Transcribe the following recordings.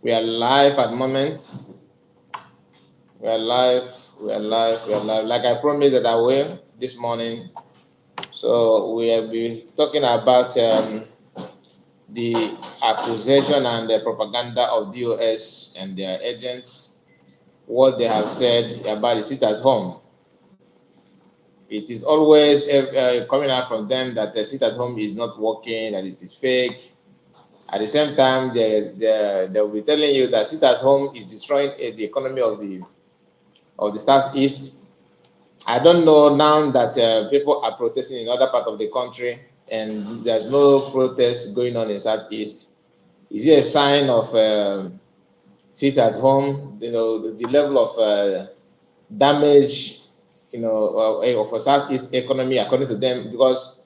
We are live at the moment. We are live. We are live. We are live. Like I promised that I will this morning. So we have been talking about the accusation and the propaganda of DOS and their agents, what they have said about the sit at home. It is always coming out from them that the sit at home is not working, that it is fake. At the same time, they will be telling you that sit at home is destroying the economy of the southeast. I don't know now that people are protesting in other part of the country and there's no protest going on in southeast. Is it a sign of sit at home? You know, the level of damage, of a southeast economy according to them, because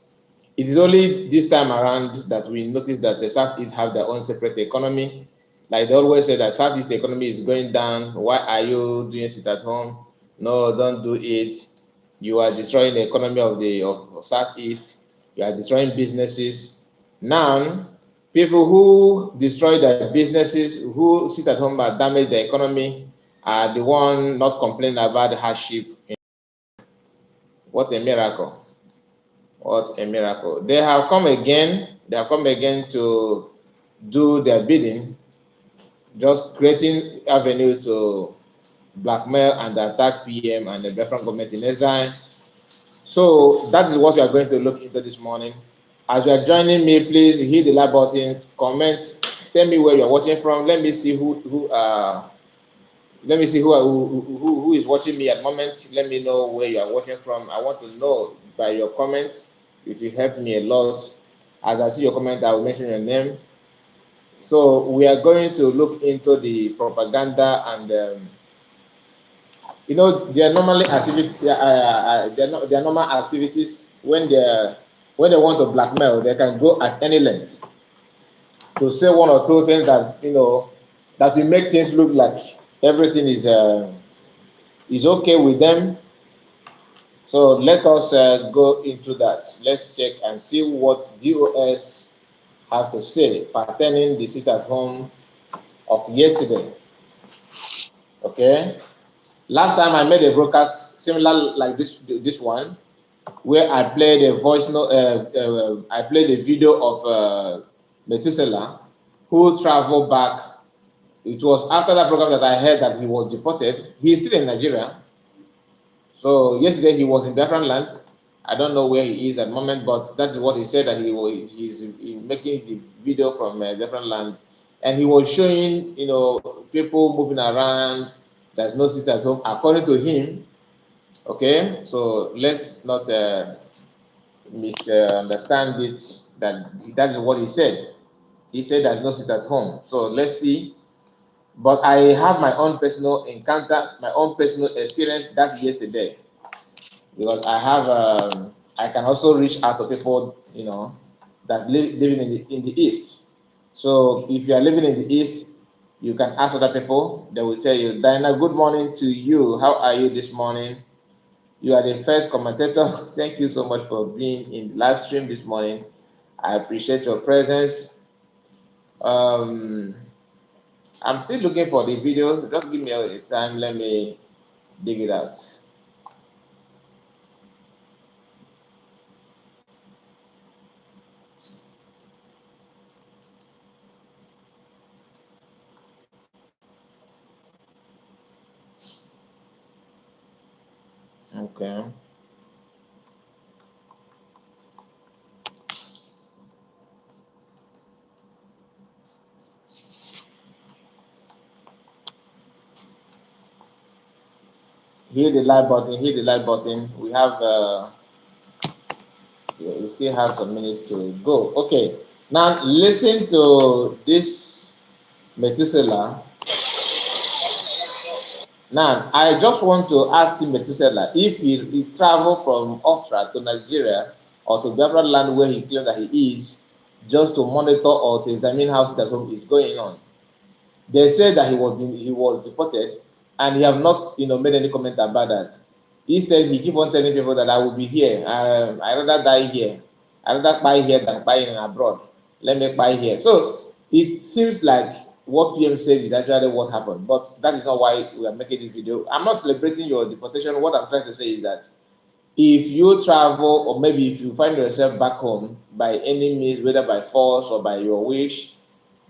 it is only this time around that we notice that the southeast have their own separate economy. Like they always say that southeast economy is going down. Why are you doing sit at home? No, don't do it. You are destroying the economy of southeast. You are destroying businesses. Now, people who destroy their businesses, who sit at home and damage the economy, are the one not complaining about the hardship. What a miracle! What a miracle! They have come again. They have come again to do their bidding, just creating avenue to blackmail and attack PM and the different government in exile. So that is what we are going to look into this morning. As you are joining me, please hit the like button, comment, tell me where you are watching from. Let me see who is watching me at the moment. Let me know where you are watching from. I want to know by your comments. It will help me a lot. As I see your comment, I will mention your name. So we are going to look into the propaganda and their normally activity their normal activities. When they want to blackmail, they can go at any length to say one or two things that that will make things look like everything is okay with them. So let us go into that. Let's check and see what DOS have to say pertaining the sit at home of yesterday. Okay. Last time I made a broadcast similar like this one, where I played a voice note. I played a video of Methuselah, who traveled back. It was after that program that I heard that he was deported. He's still in Nigeria. So yesterday he was in different land. I don't know where he is at the moment, but that is what he said, that he's making the video from a different land, and he was showing people moving around. There's no sit at home according to him. Okay, so let's not misunderstand it. That is what he said. He said there's no sit at home. So let's see. But I have my own personal encounter, my own personal experience that yesterday, because I can also reach out to people that living in the east. So if you are living in the east, you can ask other people. They will tell you, Diana, good morning to you. How are you this morning? You are the first commentator. Thank you so much for being in the live stream this morning. I appreciate your presence. Um, I'm still looking for the video. Just give me a time. Let me dig it out. Okay. Hit the like button. Hit the like button. We have. We still have some minutes to go. Okay. Now listen to this Methuselah. Now, I just want to ask Methuselah if he traveled from Austria to Nigeria or to Biafra land where he claimed that he is, just to monitor or to examine how sit at home is going on. They said that he was deported, and he have not made any comment about that. He said he keep on telling people that I will be here. I rather die here. I rather buy here than buy in abroad. Let me buy here. So it seems like what PM said is actually what happened, but that is not why we are making this video. I'm not celebrating your deportation. What I'm trying to say is that if you travel, or maybe if you find yourself back home by any means, whether by force or by your wish,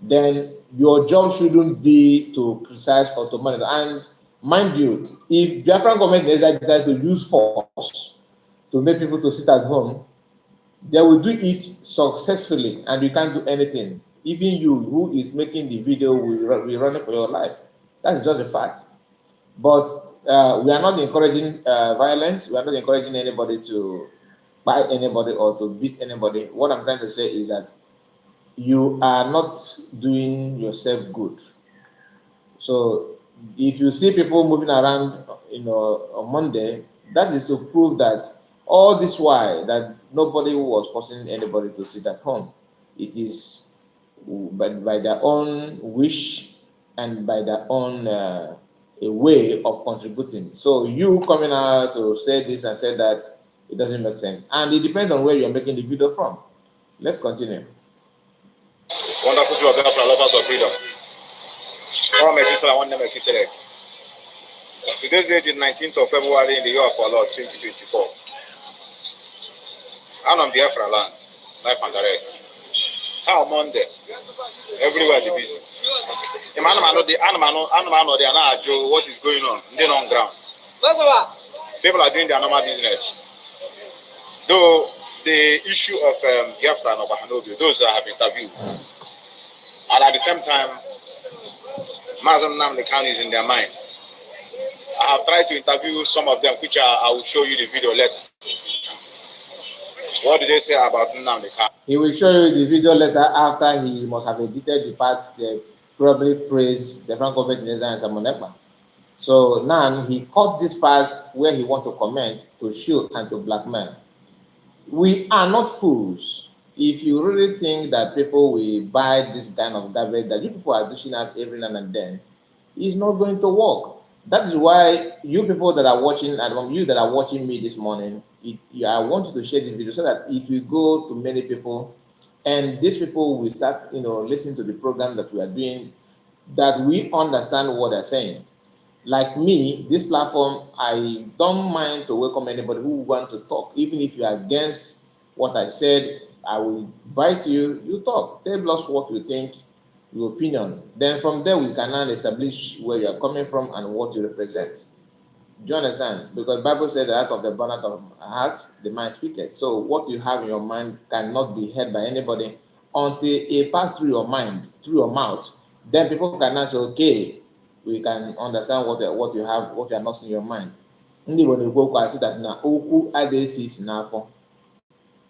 then your job shouldn't be to criticize or to monitor. And mind you, if Biafran government decide to use force to make people to sit at home, they will do it successfully, and you can't do anything. Even you, who is making the video, will be running for your life. That's just a fact. But we are not encouraging violence. We are not encouraging anybody to buy anybody or to beat anybody. What I'm trying to say is that you are not doing yourself good. So if you see people moving around, on Monday, that is to prove that all this while that nobody was forcing anybody to sit at home. It is by their own wish and by their own a way of contributing. So you coming out to say this and say that, it doesn't make sense. And it depends on where you're making the video from. Let's continue. Wonderful people of Biafra, lovers of freedom. Today's date is 19th of February in the year of our Lord 2024. I'm on Biafra land, life and direct. How Monday? Everywhere the busy. The animal they are not Joe, what is going on? They're on ground. People are doing their normal business. Though the issue of Biafra and Obahanobi, those that have interviewed, and at the same time, Mazam Namde County is in their mind. I have tried to interview some of them, which I will show you the video later. What did they say about Namde County? He will show you the video later after he must have edited the parts they probably praised the Franco Vietnamese and Samonekma. So now he cut this part where he want to comment, to shoot and to blackmail. We are not fools. If you really think that people will buy this kind of garbage that you people are dishing out every now and then, it's not going to work. That is why you people that are watching at home, you that are watching me this morning, I want you to share this video so that it will go to many people, and these people will start, listening to the program that we are doing, that we understand what they're saying. Like me, this platform, I don't mind to welcome anybody who want to talk. Even if you are against what I said, I will invite you. You talk. Tell us what you think, your opinion. Then from there, we can now establish where you are coming from and what you represent. Do you understand? Because the Bible said that out of the abundance of hearts, the mind speaketh. So what you have in your mind cannot be heard by anybody until it passes through your mind, through your mouth. Then people can now say, okay, we can understand what you have, what you are not seeing in your mind. Ndị Igbo na-ekwu okwu asị that na okwu adịghị isi n'afọ.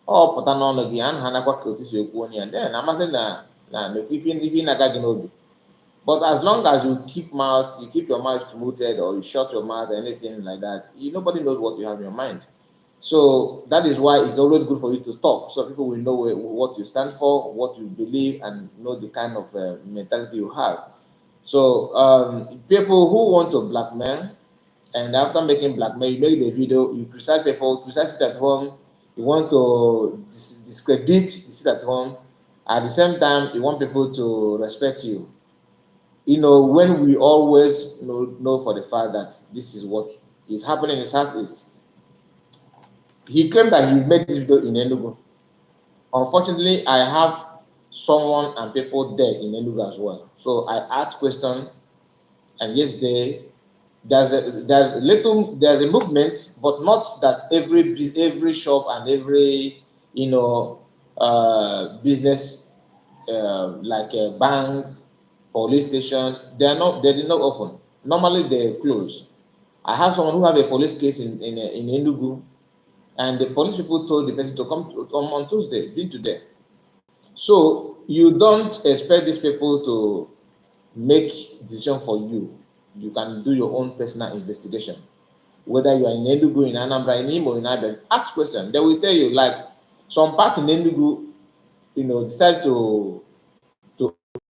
Ọ pụta n'ọnụ gị, a na ha nakwa ka otu si ekwu onye ya. Then amasị na na-ekwu ife na-aga gị n'obi. But as long as you keep your mouth muted, or you shut your mouth, or anything like that, nobody knows what you have in your mind. So that is why it's always good for you to talk, so people will know what you stand for, what you believe, and know the kind of mentality you have. So people who want to blackmail, and after making blackmail, you make the video, you criticize people, criticize it at home, you want to discredit the sit at home. At the same time, you want people to respect you. When we always know for the fact that this is what is happening in the Southeast. He claimed that he made this video in Enugu. Unfortunately, I have someone and people there in Enugu as well. So I asked question, and yesterday there's a movement, but not that every shop and every business like banks, police stations, they did not open. Normally they close. I have someone who have a police case in Enugu, and the police people told the person to come on Tuesday, been today. So you don't expect these people to make decision for you. You can do your own personal investigation. Whether you are in Enugu, in Anambra, in Imo, in Abia, ask questions. They will tell you, like some part in Enugu, decide to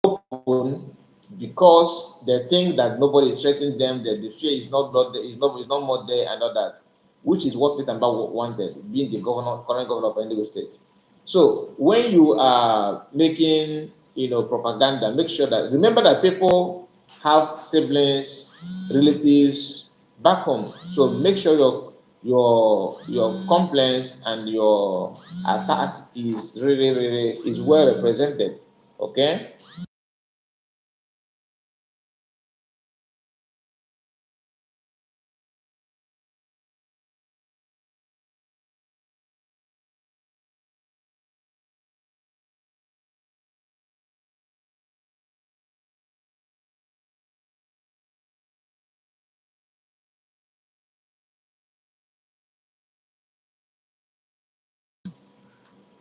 open because they think that nobody is threatening them, that the fear is not there, is not more there, and all that, which is what Peter Mba wanted, being the current governor of Enugu State. So when you are making propaganda. Make sure that, remember that people have siblings, relatives back home. So make sure your complaints and your attack is really is well represented. Okay.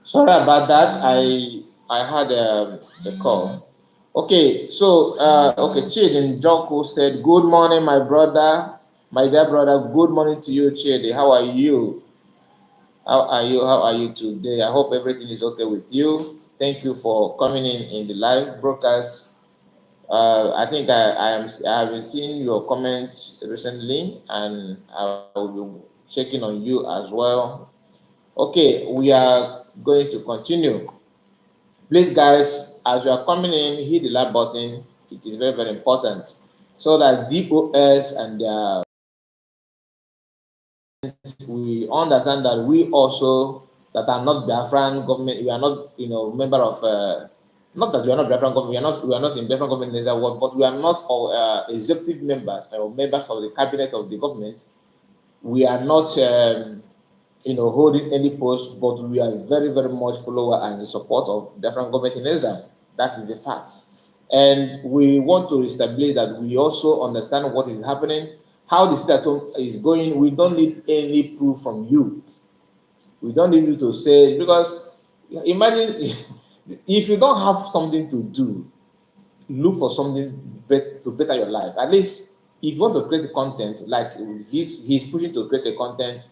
Sorry about that. I had a call. Okay, so okay, Chidi Joko said, "Good morning, my brother, my dear brother. Good morning to you, Chidi. How are you? How are you? How are you today? I hope everything is okay with you. Thank you for coming in the live broadcast. I think I have seen your comment recently, and I will be checking on you as well. Okay, we are going to continue. Please, guys, as you are coming in, hit the like button. It is very important so that DOS and their we understand that we also that are not Biafran government, we are not member of not that we are not Biafran government, we are not in Biafran government as well, but we are not executive members or members of the cabinet of the government. We are not holding any post, but we are very much follower and the support of different government in Israel. That is the fact. And we want to establish that we also understand what is happening, how the system is going. We don't need any proof from you. We don't need you to say, because imagine if you don't have something to do, look for something to better your life. At least if you want to create content, like he's pushing to create a content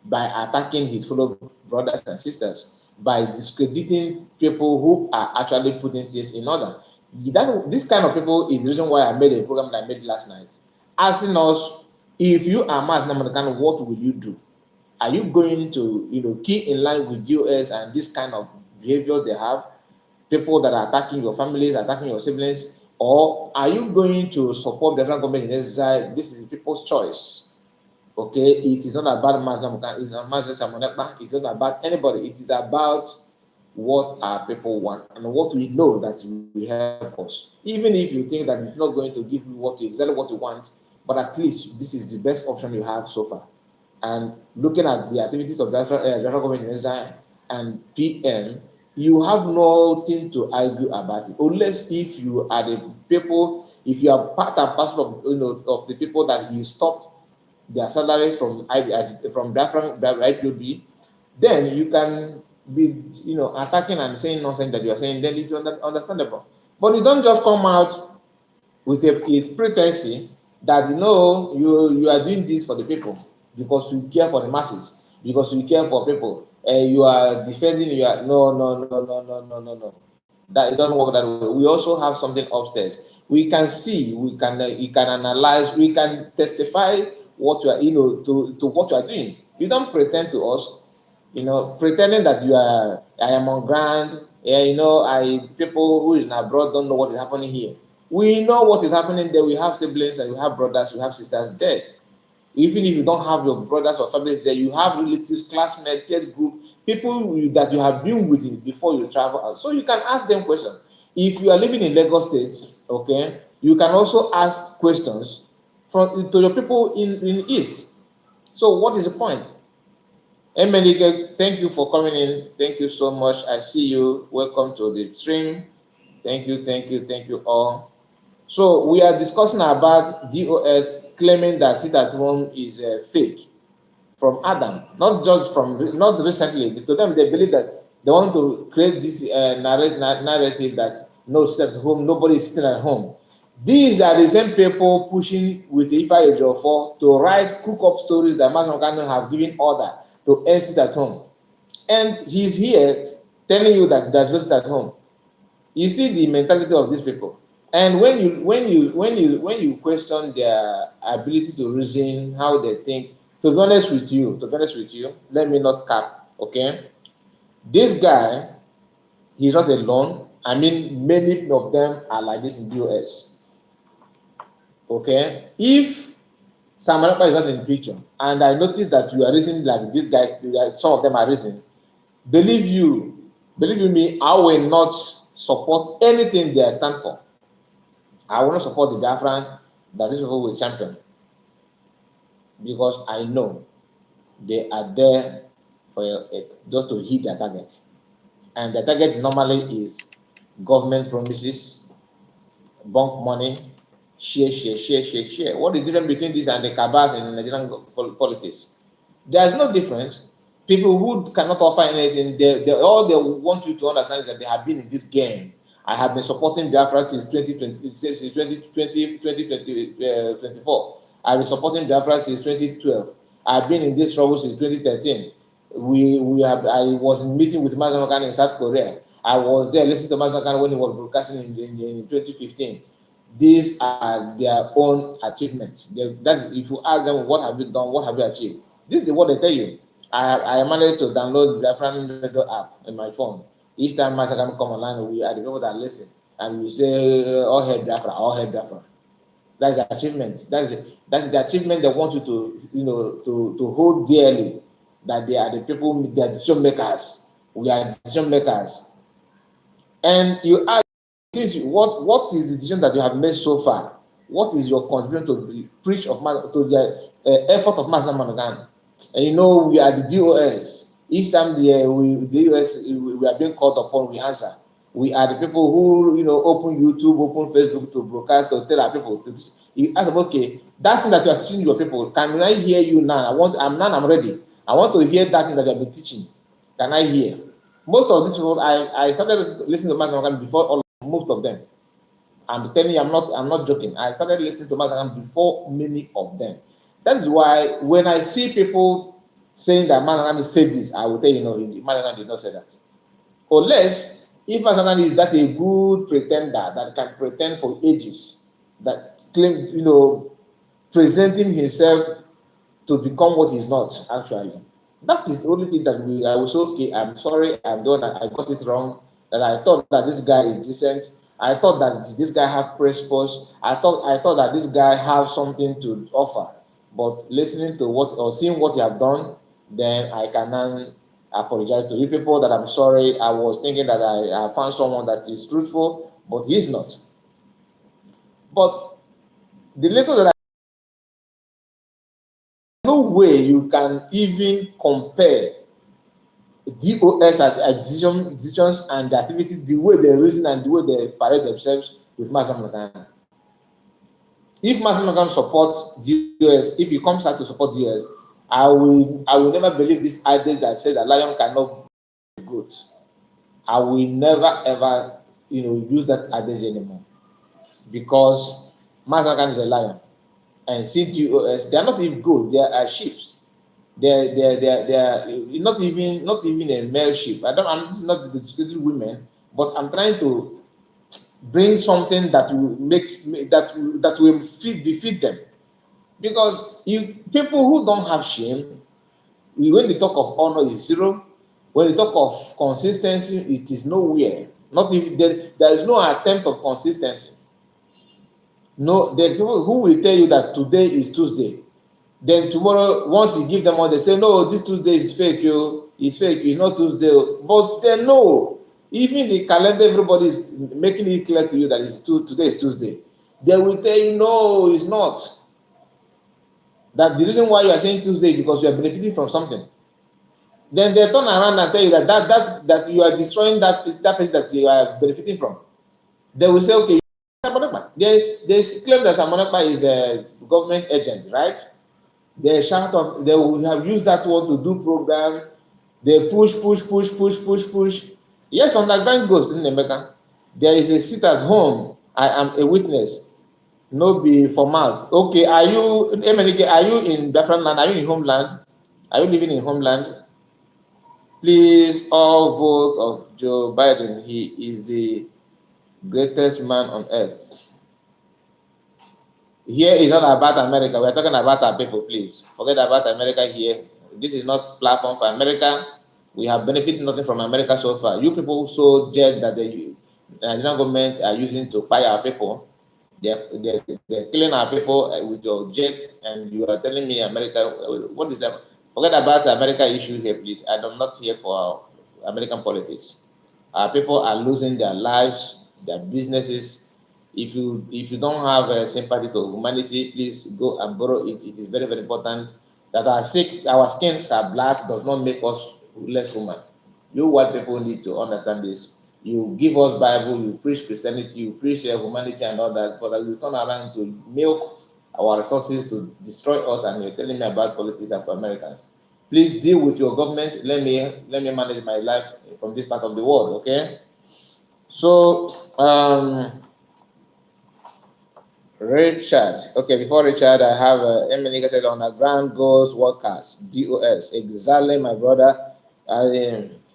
by attacking his fellow brothers and sisters, by discrediting people who are actually putting things in order. This kind of people is the reason why I made a program that I made last night, asking us, if you are Mass Namakan, what will you do? Are you going to key in line with US and this kind of behaviors they have? People that are attacking your families, attacking your siblings, or are you going to support the federal government in exile? This is people's choice. Okay, it is not about Mazda, it's not Mazda, it's not about anybody. It is about what our people want and what we know that will help us. Even if you think that it's not going to give you exactly what you want, but at least this is the best option you have so far. And looking at the activities of the federal government in Israel and PM, you have nothing to argue about it, unless if you are the people, if you are part and parcel of the people that he stopped their salary from Biafran IPOB, then you can be attacking and saying nonsense that you are saying. Then it's understandable. But you don't just come out with a pretense that you are doing this for the people because you care for the masses, because you care for people, and you are defending. You are no. That it doesn't work that way. We also have something upstairs. We can see, we can analyze, we can testify what you are, to what you are doing. You don't pretend to us, pretending that I am on ground. Yeah, I people who is in abroad don't know what is happening here. We know what is happening there. We have siblings and we have brothers, we have sisters there. Even if you don't have your brothers or families there, you have relatives, classmates, peers group, people that you have been with before you travel out. So you can ask them questions. If you are living in Lagos State, okay, you can also ask questions to your people in East. So what is the point? Emelike, thank you for coming in. Thank you so much. I see you. Welcome to the stream. Thank you all. So we are discussing about DOS claiming that sit at home is fake from Adam, not recently. To them, they believe that they want to create this narrative that no sit at home, nobody is sitting at home. These are the same people pushing with Ifa Ejiofor to write cook up stories that Mazen Kanu have given order to end sit at home, and he's here telling you that there's no sit at home. You see the mentality of these people. And when you question their ability to reason, how they think, to be honest with you, let me not cap, okay? This guy, he's not alone. I mean, many of them are like this in the US. Okay, if Sam Manapa is not in the picture, and I notice that you are reasoning like this guy, some of them are reasoning. Believe you me, I will not support anything they stand for. I will not support the Biafran that these people will champion, because I know they are there for just to hit their target, and the target normally is government promises, bunk money, share. What is the difference between this and the cabals in Nigerian politics? There is no difference. People who cannot offer anything, all they want you to understand is that they have been in this game. I have been supporting Biafra since 2020, since 2024. I've been supporting Biafra since 2012. I've been in this trouble since 2013. I was in meeting with Mazen Okan in South Korea. I was there listening to Mazen Okan when he was broadcasting in 2015. These are their own achievements. That's if you ask them what have you done, what have you achieved. This is what they tell you. I managed to download the Biafran radio app in my phone. Each time Master come online, we are the people that listen, and we say, all hail Biafra, all hail Biafra. That's the achievement. That's the achievement they want you to, to hold dearly. That they are the people, they are decision makers. We are decision makers. And you ask, what is the decision that you have made so far? What is your contribution to the preach of to the effort of Master Managan? And we are the DOS. Each time the US we are being called upon, we answer. We are the people who open YouTube, open Facebook to broadcast, to tell our people. You ask them, okay, that thing that you are teaching your people, can I hear you now? I'm ready. I want to hear that thing that you have been teaching. Can I hear? Most of these people, I started listening to Master Managan before most of them. I'm telling you, I'm not joking. I started listening to Master before many of them. That is why when I see people saying that Master said this, I will tell you, no, Master did not say that. Unless if Master is that a good pretender that can pretend for ages, that claim, presenting himself to become what he's not actually. That is the only thing that I was okay. I'm sorry, I'm done. I got it wrong. That I thought that this guy is decent. I thought that this guy have principles. I thought that this guy have something to offer. But listening to what or seeing what you have done, then I can now apologize to you people that I'm sorry. I was thinking that I found someone that is truthful, but he's not. But the little that no way you can even compare DOS decisions and the activities, the way they reason and the way they parade themselves with Master Magan. If Master Magan supports DOS, if he comes out to support DOS, I will never believe this idea that says that lion cannot be goats. I will never ever use that idea anymore, because Master Magan is a lion, and CDOS, they are not even goats, they are sheep. They're not even a male sheep. This is not discriminating women, but I'm trying to bring something that will that will befit them. Because people who don't have shame, when they talk of honor is zero. When they talk of consistency, it is nowhere. Not even there is no attempt of consistency. No, there are people who will tell you that today is Tuesday. Then tomorrow, once you give them all, they say, no, this Tuesday is fake, it's fake, it's not Tuesday. But they know, even the calendar, everybody is making it clear to you that today is Tuesday. They will tell you, no, it's not. That the reason why you are saying Tuesday is because you are benefiting from something. Then they turn around and tell you that you are destroying that person that you are benefiting from. They will say, okay, they claim that Samonakpa is a government agent, right? They shout up, they will have used that word to do program. They push. Yes, underground ghost in America. There is a seat at home. I am a witness. No be for mouth. Okay, are you in different land? Are you in homeland? Are you living in homeland? Please, all vote of Joe Biden. He is the greatest man on earth. Here is not about America. We're talking about our people, please. Forget about America here. This is not platform for America. We have benefited nothing from America so far. You people so judge that the Nigerian government are using to buy our people. They're killing our people with your jets, and you are telling me America, what is that? Forget about the America issue here, please. I'm not here for American politics. Our people are losing their lives, their businesses. If you don't have sympathy to humanity, please go and borrow it. It is very, very important that our skins are black does not make us less human. You white people need to understand this. You give us Bible, you preach Christianity, you preach humanity and all that, but you turn around to milk our resources to destroy us, and you're telling me about politics and for Americans. Please deal with your government. Let me manage my life from this part of the world, okay? So Richard. Okay, before Richard, I have Emily said underground goals workers, DOS. Exactly, my brother.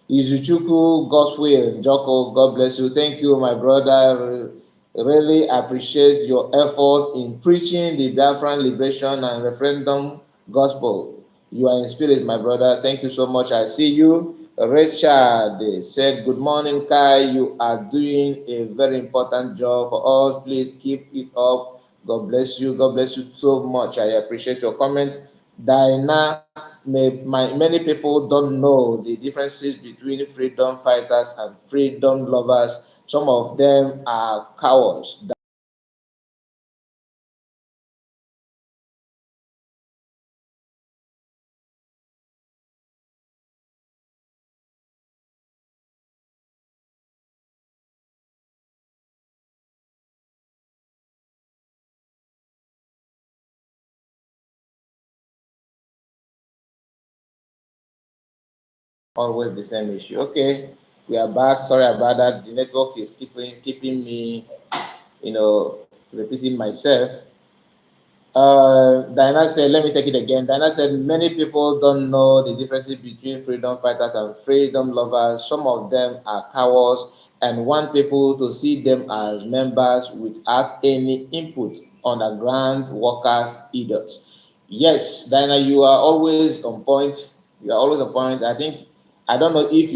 Izuchuku, Gospel, Joko, God bless you. Thank you, my brother. Really appreciate your effort in preaching the Biafran liberation and referendum gospel. You are in spirit, my brother. Thank you so much. I see you. Richard said, good morning, Kai. You are doing a very important job for us. Please keep it up. God bless you. God bless you so much. I appreciate your comment. Diana, many people don't know the differences between freedom fighters and freedom lovers. Some of them are cowards. Always the same issue. Okay, we are back. Sorry about that. The network is keeping me, repeating myself. Diana said, let me take it again. Diana said, many people don't know the differences between freedom fighters and freedom lovers. Some of them are cowards and want people to see them as members without any input. Underground workers, idiots. Yes, Diana, you are always on point. You are always on point. I don't know if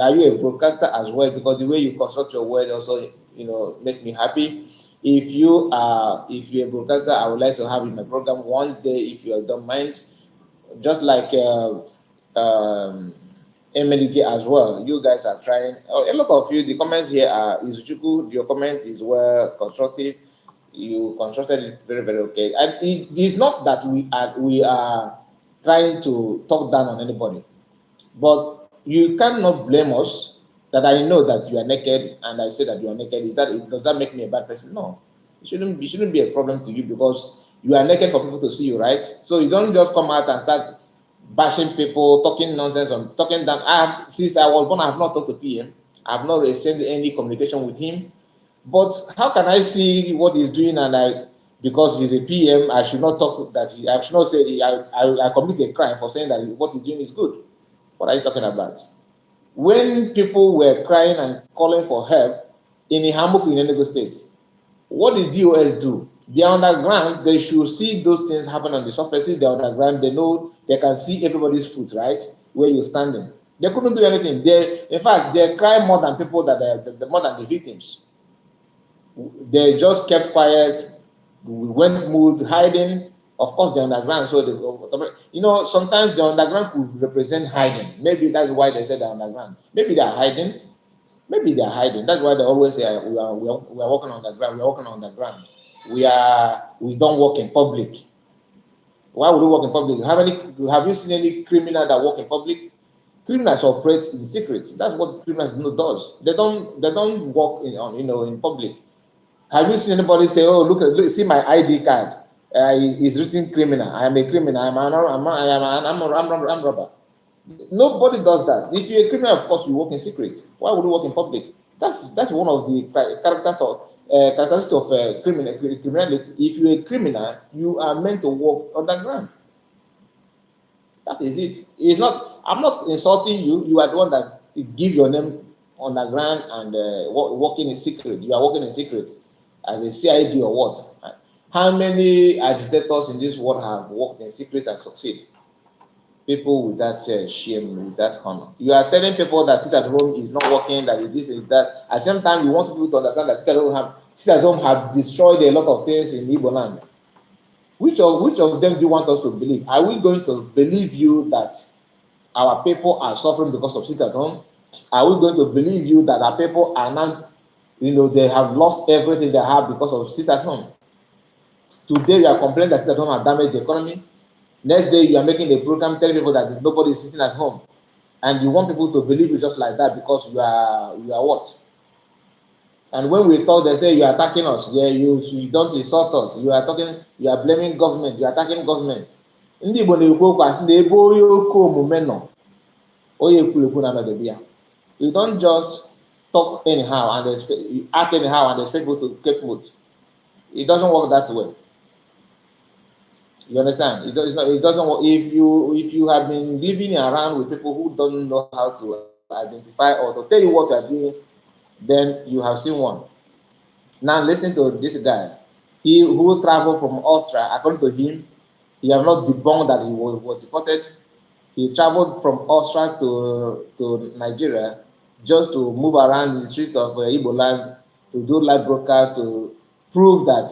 are you a broadcaster as well, because the way you construct your word also, makes me happy. If you're a broadcaster, I would like to have you in my program one day if you don't mind. Just like Emily as well. You guys are trying. Oh, a lot of you. The comments here are Izuchuku. Your comment is well constructive. You constructed it very, very okay. And it is not that we are trying to talk down on anybody, but you cannot blame us that I know that you are naked and I say that you are naked. Does that make me a bad person? No. It shouldn't be a problem to you because you are naked for people to see you, right? So you don't just come out and start bashing people, talking nonsense and talking down. Since I was born, I have not talked to PM. I have not sent any communication with him. But how can I see what he's doing and because he's a PM, I should not talk I should not say I commit a crime for saying that what he's doing is good. What are you talking about? When people were crying and calling for help in Ihamufu in Enugu State, what did DOS do? They're underground. They should see those things happen on the surfaces. They're underground. They know they can see everybody's foot, right? Where you're standing. They couldn't do anything. In fact, they cry more than people more than the victims. They just kept quiet. We went mood hiding. Of course, they're underground. So sometimes the underground could represent hiding. Maybe that's why they said they're underground. Maybe they're hiding. Maybe they're hiding. That's why they always say we are walking on the ground. We are walking on the ground. We don't walk in public. Why would we walk in public? Have you seen any criminal that walk in public? Criminals operate in secret. That's what criminals does. They don't walk in public. Have you seen anybody say, "Oh, look, see my ID card. Is written criminal. I am a criminal. I'm robber." Nobody does that. If you're a criminal, of course, you work in secret. Why would you work in public? That's one of the characteristics of criminality. If you're a criminal, you are meant to work underground. That is it. It's not. I'm not insulting you. You are the one that give your name underground and working in secret. You are working in secret as a CID or what? How many agitators in this world have worked in secret and succeed? people without shame, without honor. You are telling people that sit at home is not working, that is this, is that. At the same time, you want people to understand that sit at home have destroyed a lot of things in Igbo land. Which of them do you want us to believe? Are we going to believe you that our people are suffering because of sit at home? Are we going to believe you that our people are now, they have lost everything they have because of sit at home? Today you are complaining that sit at home have damaged the economy. Next day you are making a program telling people that nobody is sitting at home, and you want people to believe you just like that because you are what? And when we talk, they say you are attacking us. Yeah, you don't insult us. You are blaming government. You are attacking government. Ndị Igbo na-ekwu okwu asị na ebe onye oke omume nọ, onye ekwurekwu na anọdebe ya. You don't just talk anyhow and you act anyhow and expect people to take note. It doesn't work that way. You understand? It doesn't work. If you have been living around with people who don't know how to identify or to tell you what you are doing, then you have seen one. Now listen to this guy. He who traveled from Austria, according to him, he have not debunked that he was deported. He traveled from Austria to Nigeria just to move around the streets of Igbo land to do live broadcast to prove that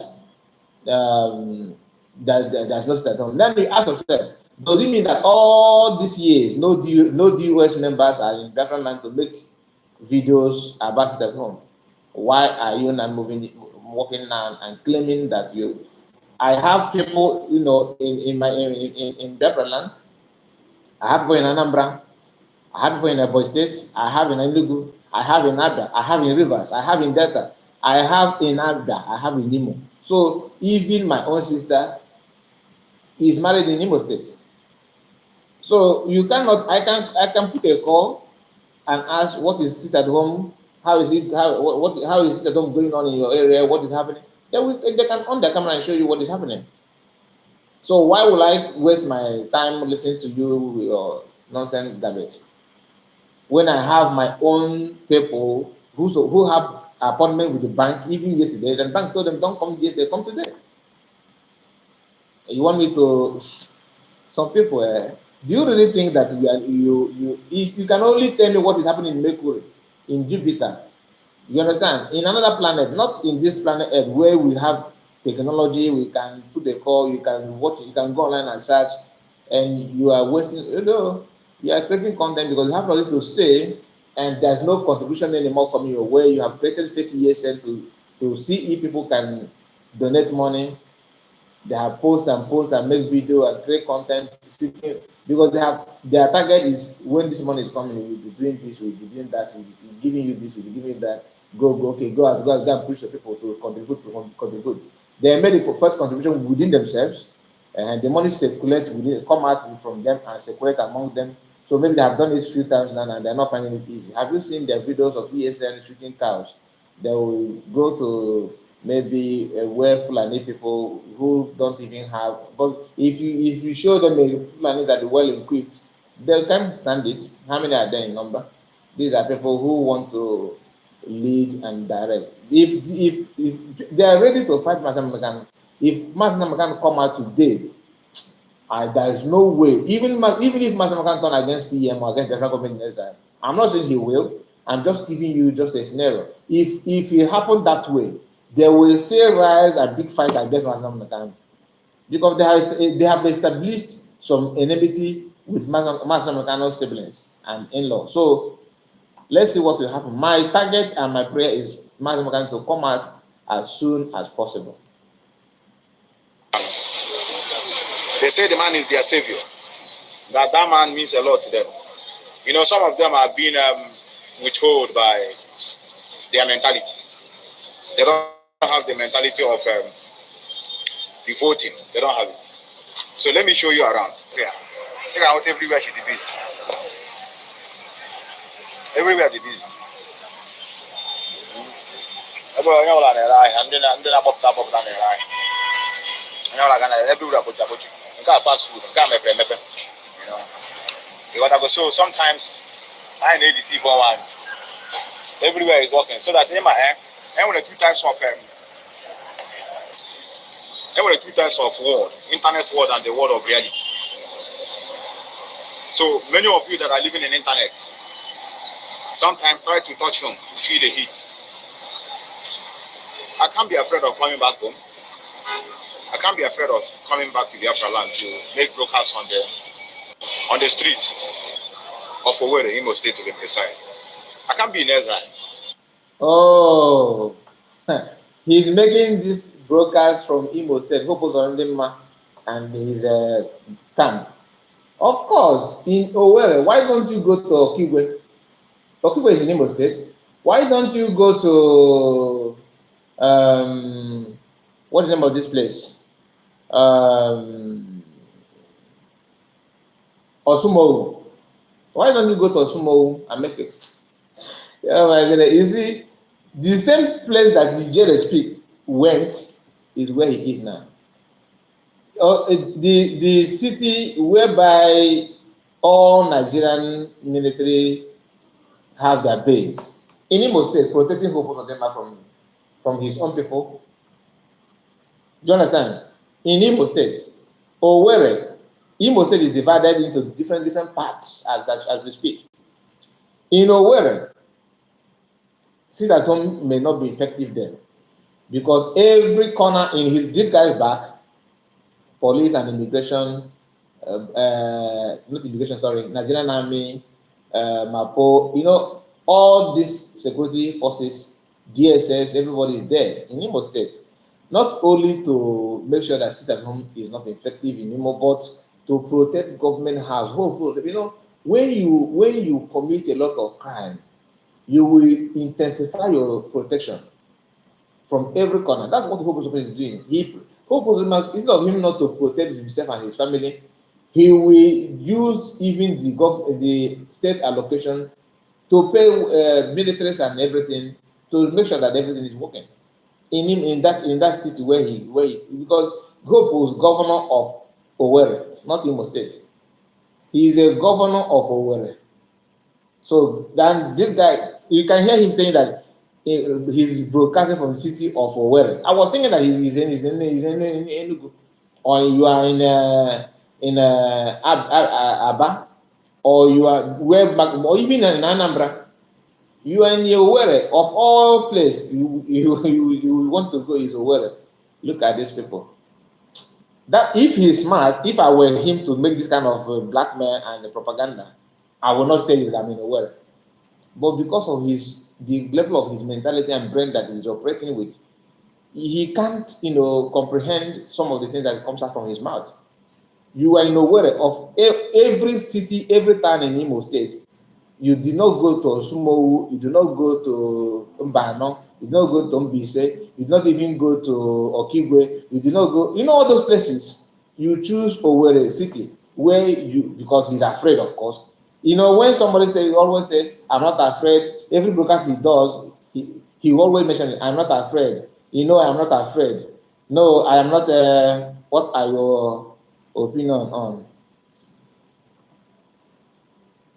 there's no state at home. Let me ask yourself: does it mean that all these years no DOS members are in Biafran land to make videos about state at home? Why are you not working now and claiming that you? I have people, in Biafran land. I have people in Anambra. I have people in Ebonyi State. I have in Enugu. I have in Abia. I have in Rivers. I have in Delta. I have in Abia. I have in Imo. So even my own sister is married in Imo State. So you cannot. I can put a call and ask what is sit at home. How is it? How is sit at home going on in your area? What is happening? They can on the camera and show you what is happening. So why would I waste my time listening to you with your nonsense garbage when I have my own people who have appointment with the bank even yesterday? The bank told them don't come yesterday, come today. You want me to? Some people, do you really think that if you can only tell me what is happening in Mercury, in Jupiter, you understand? In another planet, not in this planet Earth, where we have technology, we can put a call, you can watch, you can go online and search, and you are wasting, you are creating content because you have nothing to say, and there's no contribution anymore coming your way. You have created fake ESN to see if people can donate money. They have post and make video and create content seeking because their target is when this money is coming, we'll be doing this, we'll be doing that, we'll be giving you this, we'll be giving you that. Go out, go and push the people to contribute. They made the first contribution within themselves, and the money circulate within, come out from them and circulate among them. So maybe they have done it a few times now and they're not finding it easy. Have you seen their videos of ESN shooting cows? They will go to maybe where Fulani people who don't even have, but if you show them a Fulani that is well equipped, they can't stand it. How many are there in number? These are people who want to lead and direct. If they are ready to fight Master Makan, if Master Makan come out today, there is no way. Even if Master Makan turn against PM or against the federal government next time, I'm not saying he will. I'm just giving you just a scenario. If it happened that way, they will still rise a big fight against Master Makan because they have established some enmity with Master Makano's siblings and in-laws. So let's see what will happen. My target and my prayer is Master Makan to come out as soon as possible. They say the man is their savior. That man means a lot to them. Some of them are being withheld by their mentality. They don't have the mentality of devoting. They don't have it. So let me show you around. Yeah. Look out everywhere she did this. Everywhere they busy. Everywhere fast food. So sometimes I need to see for one. Everywhere is working. So that in my and with the two types of world, internet world and the world of reality. So many of you that are living in internet, sometimes try to touch home to feel the heat. I can't be afraid of coming back home. I can't be afraid of coming back to the Biafra land to make broadcasts on the street of Owerri, Imo State to be precise. I can't be in exile. Oh, he's making this broadcast from Imo State, Hope's Ondima, and his camp. Of course, in Owerri, why don't you go to Okigwe? Okigwe is in Imo State. Why don't you go to what's the name of this place? Osumowu. Why don't you go to Osumowu and make it? Oh my goodness. You see, the same place that the Jere speak went is where he is now. The city whereby all Nigerian military have their base in Imo State, protecting Hope of them from his own people. Do you understand? In Imo State, Owerri, Imo State is divided into different parts as we speak. In Owerri, sit at home may not be effective there because every corner in his deep guy back, police and immigration, not immigration, sorry, Nigerian Army, MAPO, all these security forces, DSS, everybody is there in Imo State. Not only to make sure that sit at home is not effective in Imo, but to protect government house. When you commit a lot of crime, you will intensify your protection from every corner. That's what Hope Uzoma is doing. Hope Uzoma, instead of him not to protect himself and his family, he will use even the state allocation to pay militaries and everything to make sure that everything is working in that city where he because Hope was governor of Owerri, not Imo State. He is a governor of Owerri. So then this guy, you can hear him saying that he's broadcasting from the city of Owerri. I was thinking that he's in Enugu, or you are in Aba, or you are where back, or even in Anambra. You are in Owerri. Of all places, you want to go is Owerri. Look at these people. That if he's smart, if I were him to make this kind of blackmail and propaganda, I will not tell you that I'm in Owerri. But because of the level of his mentality and brain that he's operating with, he can't comprehend some of the things that comes out from his mouth. You are in Owerri. Of every city, every town in Imo State, you did not go to Osumowu, you did not go to Mbano, you did not go to Mbise, you did not even go to Okigwe, you did not go, all those places. You choose Owerri city where because he's afraid, of course. When somebody always say, I'm not afraid, every broadcast he does, he always mention it, I'm not afraid. I'm not afraid. No, I am not. What are your opinion on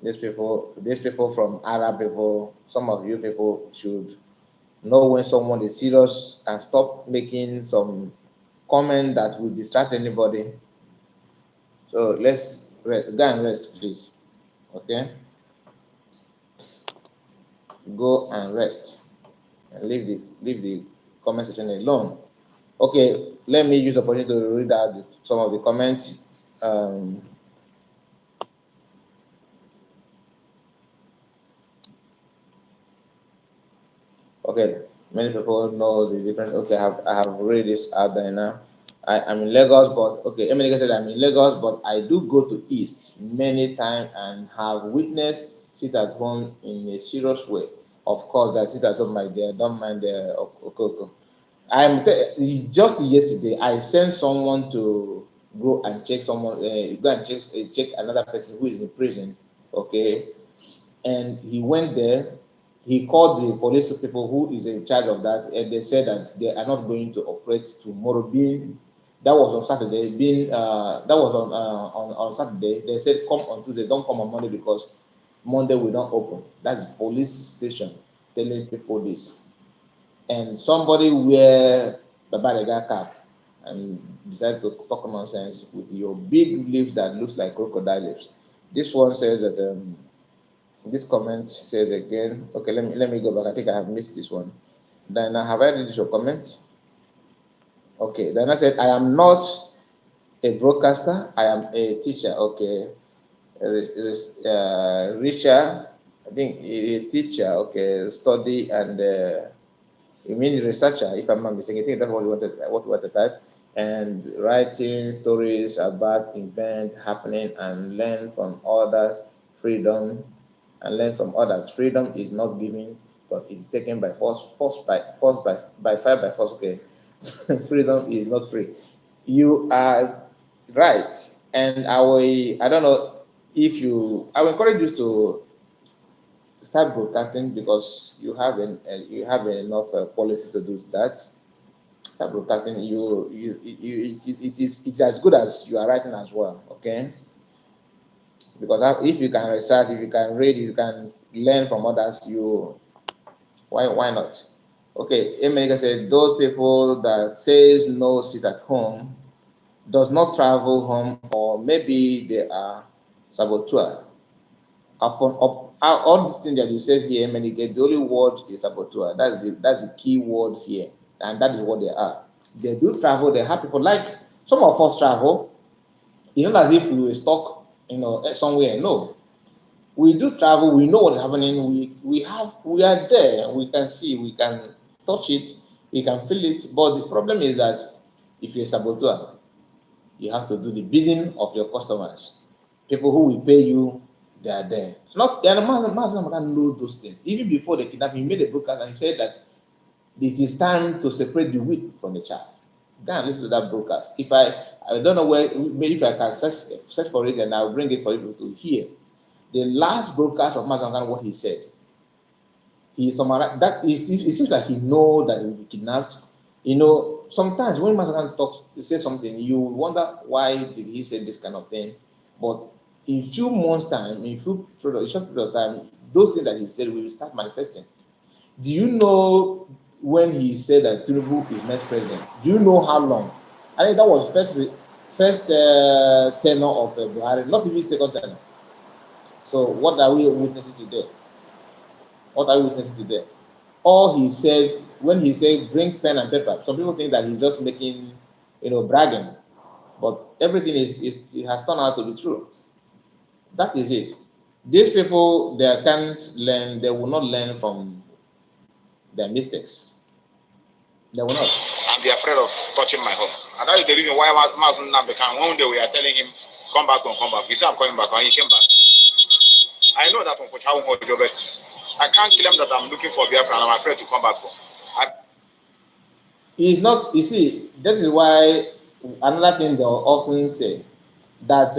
these people from Arab people? Some of you people should know when someone is serious and stop making some comment that will distract anybody. So let's go and rest, please. Okay, go and rest and leave the comment section alone. Okay, let me use the opportunity to read out some of the comments. Okay, many people know the difference. Okay, I have read this out there now. I'm in Lagos, but okay, Emily said I'm in Lagos, but I do go to East many times and have witnessed sit at home in a serious way. Of course, I sit at home, my dear, don't mind the okoko. Just yesterday I sent someone to go and check someone, go and check another person who is in prison. Okay, and he went there. He called the police people who is in charge of that, and they said that they are not going to operate tomorrow. Being that was on Saturday, being that was on Saturday. They said come on Tuesday, don't come on Monday because Monday we don't open. That's police station telling people this. And somebody wear Babarega cap and decided to talk nonsense with your big lips that looks like crocodile lips. This one says that this comment says again. Okay, let me go back. I think I have missed this one. Then I have I read your comments. Okay, then I said I am not a broadcaster. I am a teacher. Okay, Richard, I think a teacher. Okay, study and you mean researcher, if I'm not mistaken. I think that's what you wanted to type. And writing stories about events happening and learn from others. Freedom and learn from others. Freedom is not given, but it's taken by force. By fire by force. Okay, freedom is not free. You are right, and I don't know if you. I will encourage you to start broadcasting because you have enough quality to do that. Start broadcasting. It's as good as you are writing as well. Okay, because if you can research, if you can read, if you can learn from others, why not? Okay, Emeka said those people that says no sit at home does not travel home, or maybe they are saboteur. All these things that you say here, many get the only word is saboteur. That's the key word here, and that is what they are. They do travel. They have people like some of us travel. It's not as if we were stuck, somewhere. No, we do travel. We know what's happening. We are there. We can see. We can touch it. We can feel it. But the problem is that if you're a saboteur, you have to do the bidding of your customers. People who will pay you, they are there. Not Master can know those things. Even before the kidnapping, he made a broadcast and he said that it is time to separate the wheat from the chaff. Go and listen to that broadcast. If I don't know where, maybe if I can search for it and I'll bring it for you to hear. The last broadcast of Master what he said. He summarized that it seems like he know that he will be kidnapped. Sometimes when Masakan talks, he says something, you wonder why did he say this kind of thing. But in few months' time, in short period of time, those things that he said will start manifesting. Do you know when he said that Tinubu is next president? Do you know how long? I think that was first tenure of Buhari, not even second tenure. So what are we witnessing today? What are we witnessing today? All he said when he said bring pen and paper, some people think that he's just making, bragging, but everything it has turned out to be true. That is it. These people, they can't learn. They will not learn from their mistakes. They will not. And be afraid of touching my homes. And that is the reason why Mazen Namdekan, one day we are telling him, come back home, come back. He said, I'm coming back, and he came back. I know that but I can't claim that I'm looking for Biafra and I'm afraid to come back home. He's not, you see, that is why another thing they'll often say that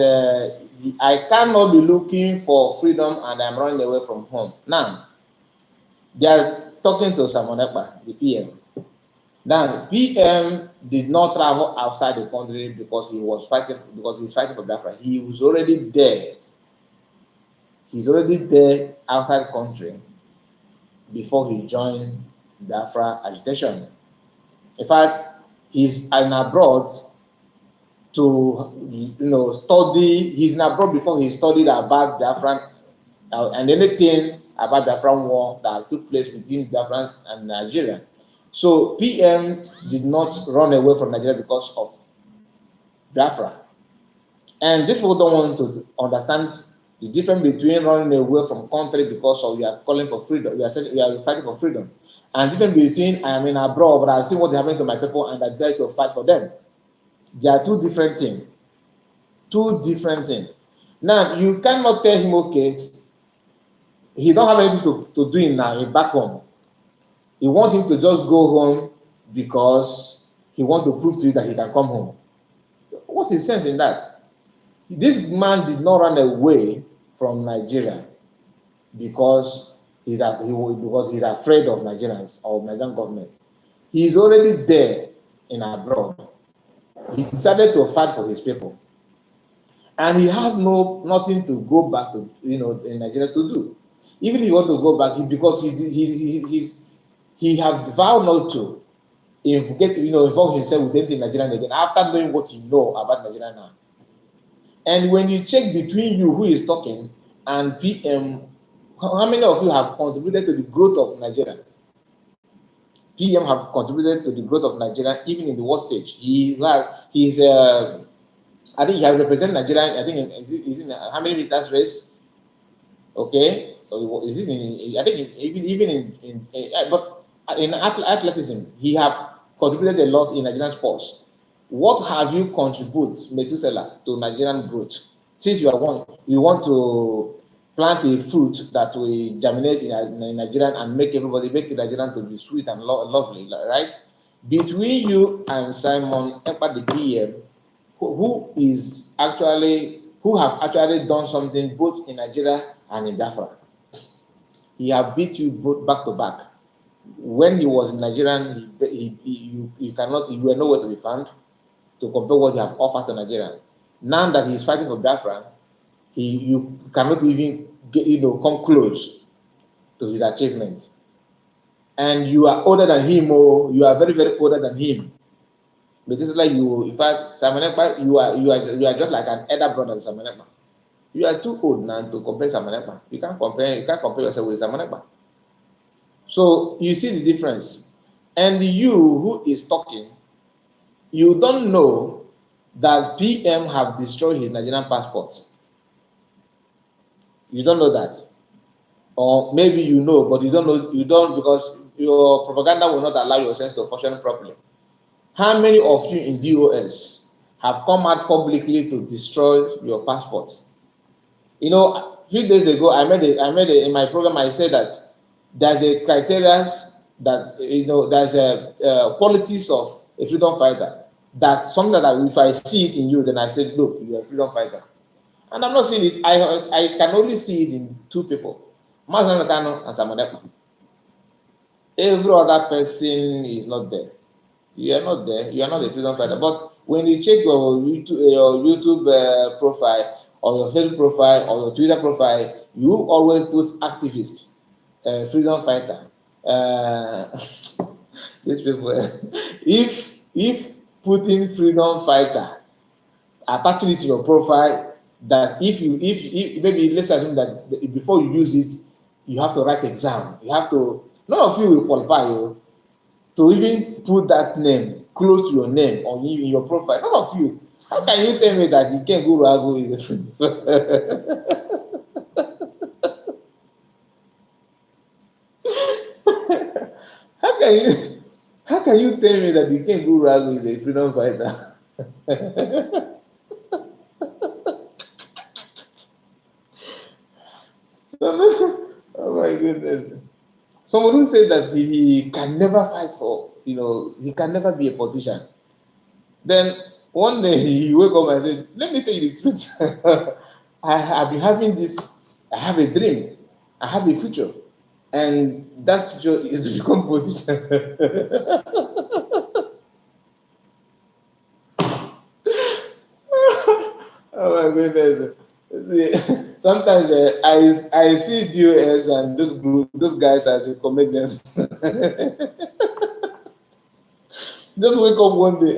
I cannot be looking for freedom and I'm running away from home. Now, they are talking to Simon Ekpa, the PM. Now, PM did not travel outside the country because he's fighting for Biafra. He was already there. He's already there outside the country before he joined Biafra agitation. In fact, he's in abroad to study. He's in abroad before he studied about Biafran and anything about Biafran war that took place between Biafran and Nigeria. So PM did not run away from Nigeria because of Biafra. And these people don't want to understand the difference between running away from country because of you are calling for freedom, you are fighting for freedom, and difference between I am in abroad but I see what is happening to my people and I decide to fight for them. They are two different things. Two different things. Now you cannot tell him, okay, he don't have anything to do in now back home. You want him to just go home because he wants to prove to you that he can come home. What is the sense in that? This man did not run away from Nigeria because he's afraid of Nigerians or Nigerian government. He's already there in abroad. He decided to fight for his people, and he has nothing to go back to in Nigeria to do. Even if he want to go back, because he have vowed not to involve himself with anything Nigerian again after knowing what he know about Nigeria now. And when you check between you who is talking and PM, how many of you have contributed to the growth of Nigeria? PM have contributed to the growth of Nigeria even in the world stage. He's I think he has represented Nigeria. I think is in how many meters race? Okay, is it in? I think even but in athleticism he have contributed a lot in Nigerian sports. What have you contributed, Methuselah, to Nigerian growth? Since you want to plant a fruit that will germinate in Nigeria and make the Nigerian to be sweet and lovely, right? Between you and Simon Ekpa, the PM, who have actually done something both in Nigeria and in Biafra. He have beat you both back to back. When he was in Nigeria, you were nowhere to be found to compare what he have offered to Nigeria. Now that he's fighting for Biafra, you cannot even come close to his achievement. And you are older than him, or you are very, very older than him. But it's like in fact, Simon Ekpa, you are just like an elder brother to Simon Ekpa. You are too old now to compare Simon Ekpa. You can't compare yourself with Simon Ekpa. So you see the difference. And you who is talking, you don't know that PM have destroyed his Nigerian passport. You don't know that. Or maybe you know, but you don't because your propaganda will not allow your sense to function properly. How many of you in DOS have come out publicly to destroy your passport? A few days ago, in my program, I said that there's a criteria that, there's a qualities of a freedom fighter. That's something that if I see it in you, then I said, look, you're a freedom fighter. And I'm not seeing it. I can only see it in two people, Mazan Kano and Simon Ekpa. Every other person is not there. You are not there. You are not a freedom fighter. But when you check your YouTube profile or your Facebook profile or your Twitter profile, you always put activist, freedom fighter. These people, if putting freedom fighter, attaching it to your profile, that if maybe let's assume that before you use it, you have to write exam. You have to. None of you will qualify you to even put that name close to your name or in your profile. None of you. How can you tell me that Iken Guru Agu is a freedom? how can you how can you tell me that Iken Guru Agu is a freedom fighter? Oh my goodness. Someone who said that he can never fight for, he can never be a politician. Then one day he wake up and said, let me tell you the truth. I've been having this, I have a dream, I have a future. And that future is to become politician. Oh my goodness. Sometimes I see DOS and those guys as a comedians. Just wake up one day.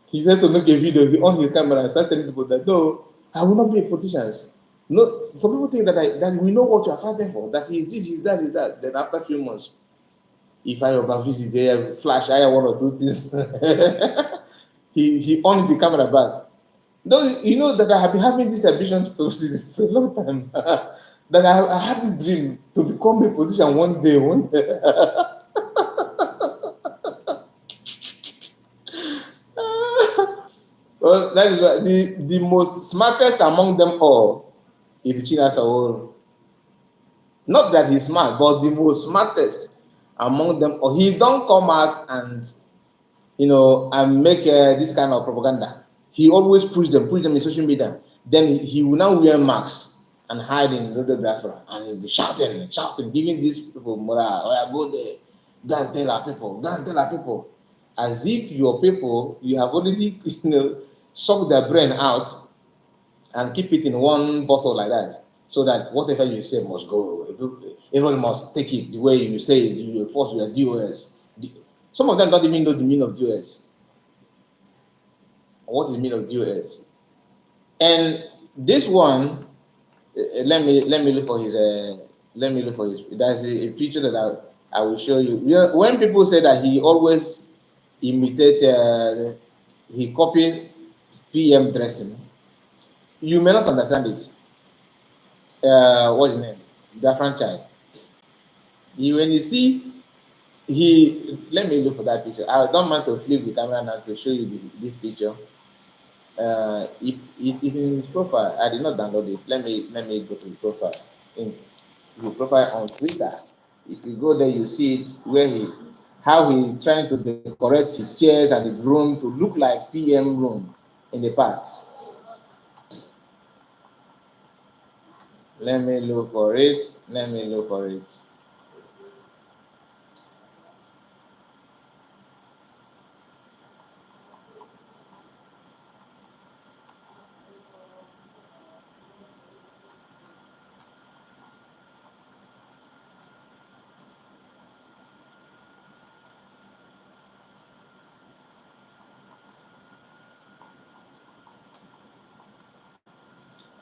He said to make a video, he on his camera and start telling people that no, I will not be a politician. No, some people think that we know what you are fighting for, that is this, is that, is that. Then after 3 months, if I ever visit there, flash, I one or two things. he on the camera back. No, you know that I have been having this ambition for a long time. That I had this dream to become a politician one day. Well, that is why the most smartest among them all is China Saworo. Not that he's smart, but the most smartest among them all. He don't come out and make this kind of propaganda. He always push them in social media. Then he will now wear masks and hide in Rodo Biafra and be shouting, giving these people morale. Oh, go there, go and tell our people, as if your people, you have already sucked their brain out and keep it in one bottle like that, so that whatever you say must go. Everyone must take it the way you say it. You force your DOS. Some of them don't even know the meaning of DOS. What is the meaning of DOS? And This one, let me look for his let me look for his. That's a picture that I will show you. When people say that he always imitate, he copy PM dressing, you may not understand it. What's his name? Different child. When you see let me look for that picture. I don't want to flip the camera now to show you this picture. It is in his profile. I did not download it. Let me go to the profile. In his profile on Twitter. If you go there, you see it where how he trying to decorate his chairs and his room to look like PM room in the past. Let me look for it. Let me look for it.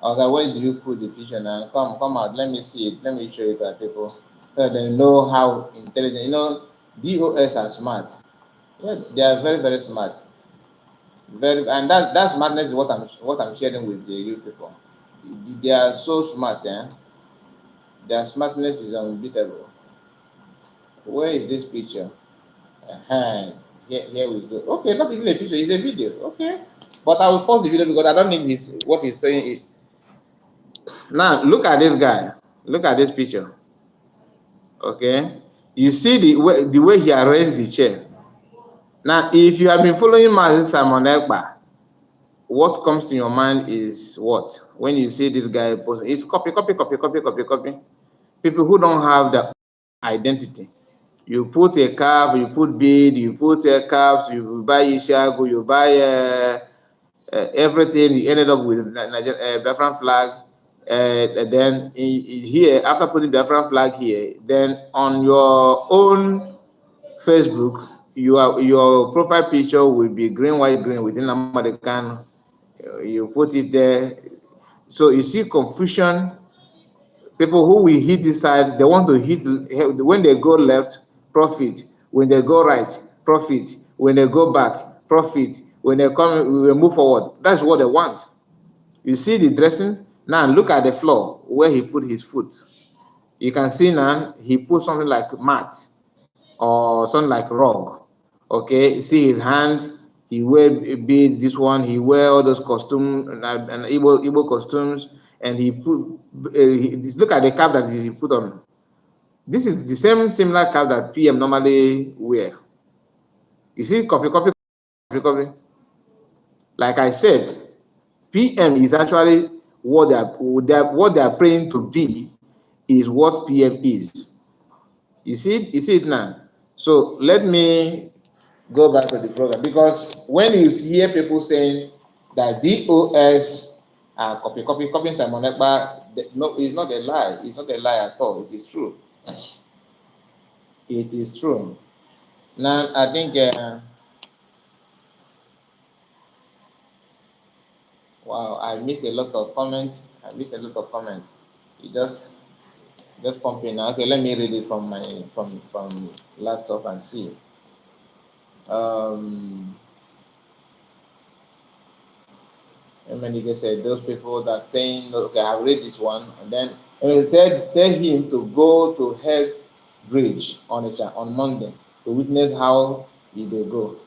Okay, where do you put the picture now? Come out. Let me see it. Let me show it to people so they know how intelligent. DOS are smart. Yeah, they are very very smart. Very, and that smartness is what I'm sharing with you people. They are so smart, eh? Their smartness is unbeatable. Where is this picture? Uh-huh. Here we go. Okay, not even a picture, it's a video. Okay. But I will pause the video because I don't need what he's saying. Now look at this guy. Look at this picture. Okay. You see the way he arranged the chair. Now, if you have been following Mazi Simon Ekpa, what comes to your mind is what? When you see this guy posting, it's copy, copy, copy, copy, copy, copy. People who don't have the identity. You put a cap, you put bead, you put caps, you buy Ishago, you buy everything. You ended up with Biafran flag. Then here, after putting Biafran flag here, then on your own Facebook, your profile picture will be green, white, green within American. You put it there. So you see confusion. People who will hit this side, they want to hit when they go left, profit. When they go right, profit. When they go back, profit. When they come, we will move forward. That's what they want. You see the dressing? Now look at the floor where he put his foot. You can see now he put something like mat or something like rug. Okay, see his hand. He wear beads. This one he wear all those costumes and Igbo costumes, and he put. Look at the cap that he put on. This is the same similar cap that PM normally wear. You see, copy, copy, copy, copy. Like I said, PM is actually what they are praying to be is what PM is. You see it? You see it now. So let me go back to the program because when you hear people saying that DOS copy, copy, copying Simon Ekpa, no, it's not a lie. It's not a lie at all. It is true. It is true. Now I think wow, I missed a lot of comments. I missed a lot of comments. You just pumping now. Okay, let me read it from my from laptop and see. Um, and then they said those people that saying okay, I've read this one, and then tell him to go to Head Bridge on Monday to witness how they go.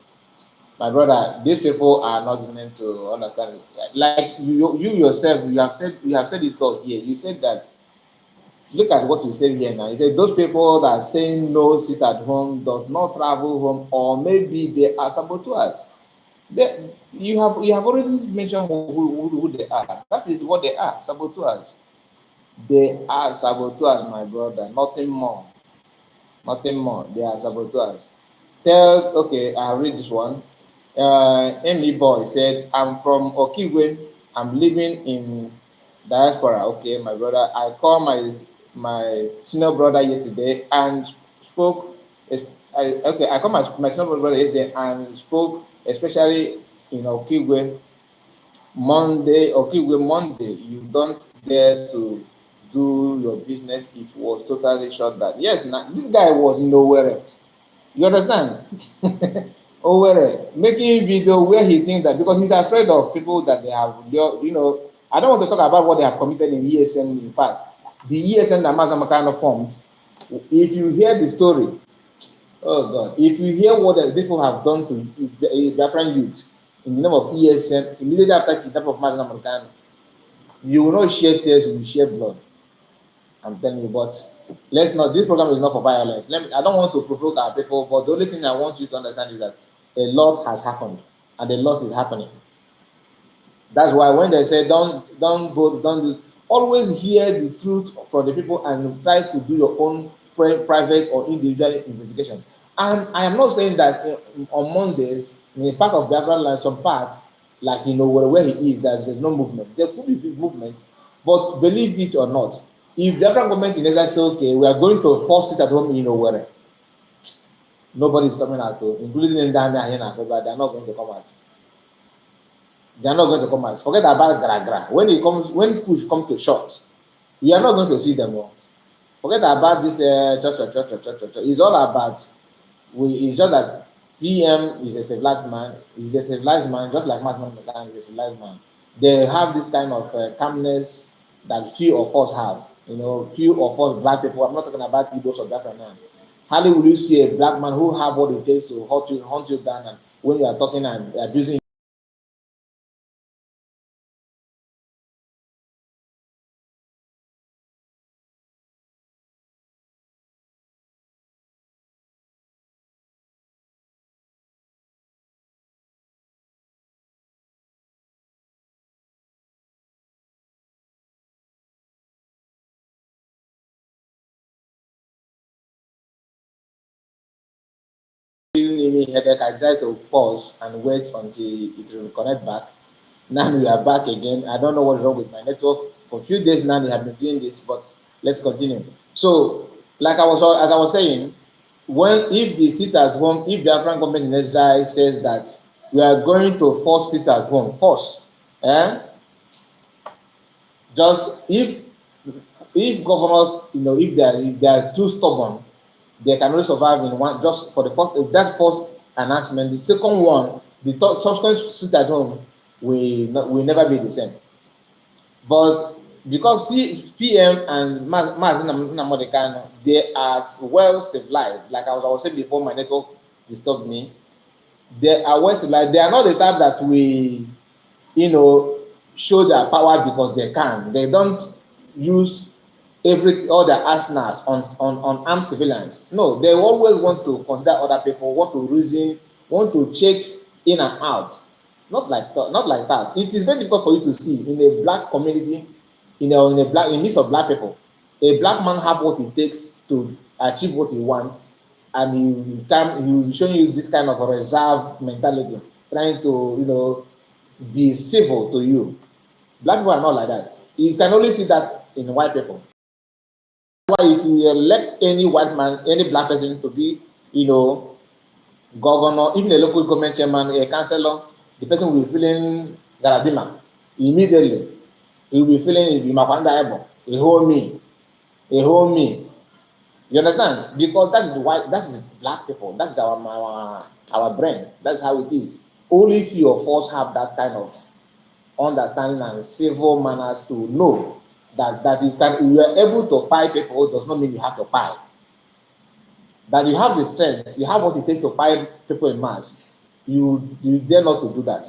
My brother, these people are not meant to understand it. Like you yourself, you have said it all here. You said that. Look at what you said here now. You said those people that are saying no, sit at home, does not travel home, or maybe they are saboteurs. You have already mentioned who they are. That is what they are, saboteurs. They are saboteurs, my brother. Nothing more. Nothing more. They are saboteurs. Okay, I read this one. Amy Boy said, I'm from Okigwe. I'm living in diaspora. Okay, my brother. I called my senior brother yesterday and spoke. I called my senior brother yesterday and spoke, especially in Okigwe. Monday, okay, well, Monday, you don't dare to do your business. It was totally shut down. Yes, now this guy was nowhere. You understand? Over making video where he thinks that because he's afraid of people that they have, I don't want to talk about what they have committed in ESN in the past. The ESN that Mazda kind of formed, if you hear the story, oh God, if you hear what the people have done to Biafran youth in the name of ESN immediately after kidnapping of Mazda Makano, you will not share tears, you will share blood. I'm telling you, but let's not. This program is not for violence. I don't want to provoke our people, but the only thing I want you to understand is that a lot has happened, and a lot is happening. That's why when they say don't vote, don't do, always hear the truth from the people and try to do your own private or individual investigation. And I am not saying that on Mondays in a part of Biafra land, some parts like where he is, there's no movement. There could be movement, but believe it or not, if Biafra government in Israel say okay, we are going to force it at home in Owerri, nobody is coming out, including in Dana here and Africa, they are not going to come out. They are not going to come out. Forget about gra. When push come to short, you are not going to see them all. Forget about this church. It's all about it's just that PM is a civilized man. He's a civilized man, just like Masman Mekan is a civilized man. They have this kind of calmness that few of us have. Few of us black people. I'm not talking about Igbos or Biafra now. Hardly will you see a black man who have what it takes to hunt you down, and when you are talking and abusing me headache, I decided to pause and wait until it will connect back. Now we are back again. I don't know what's wrong with my network. For a few days now, they have been doing this, but let's continue. So, as I was saying, when if the sit at home, if the African government in exile says that we are going to force sit at home, force, just if governors, if they are too stubborn, they can only survive in one. Just for the first announcement, the second one, the subsequent sit at home will never be the same. But because PM and Mazin Namodekano, they are well civilized. Like I was saying before, my network disturbed me. They are well civilized. They are not the type that we, show their power because they can. They don't use all their arsenals on armed civilians. No, they always want to consider other people, want to reason, want to check in and out. Not like that. It is very difficult for you to see in a black community, in midst of black people, a black man have what it takes to achieve what he wants, and he will show you this kind of a reserve mentality, trying to be civil to you. Black people are not like that. You can only see that in white people. That's why if you elect any white man, any black person to be, governor, even a local government chairman, a councillor, the person will be feeling galadima immediately. He will be feeling Makwanda a whole me. You understand? Because that is white, that is black people. That is our brain. That's how it is. Only few of us have that kind of understanding and civil manners to know that you are able to pay people does not mean you have to pay. That you have the strength, you have what it takes to pay people in mass. You dare not to do that.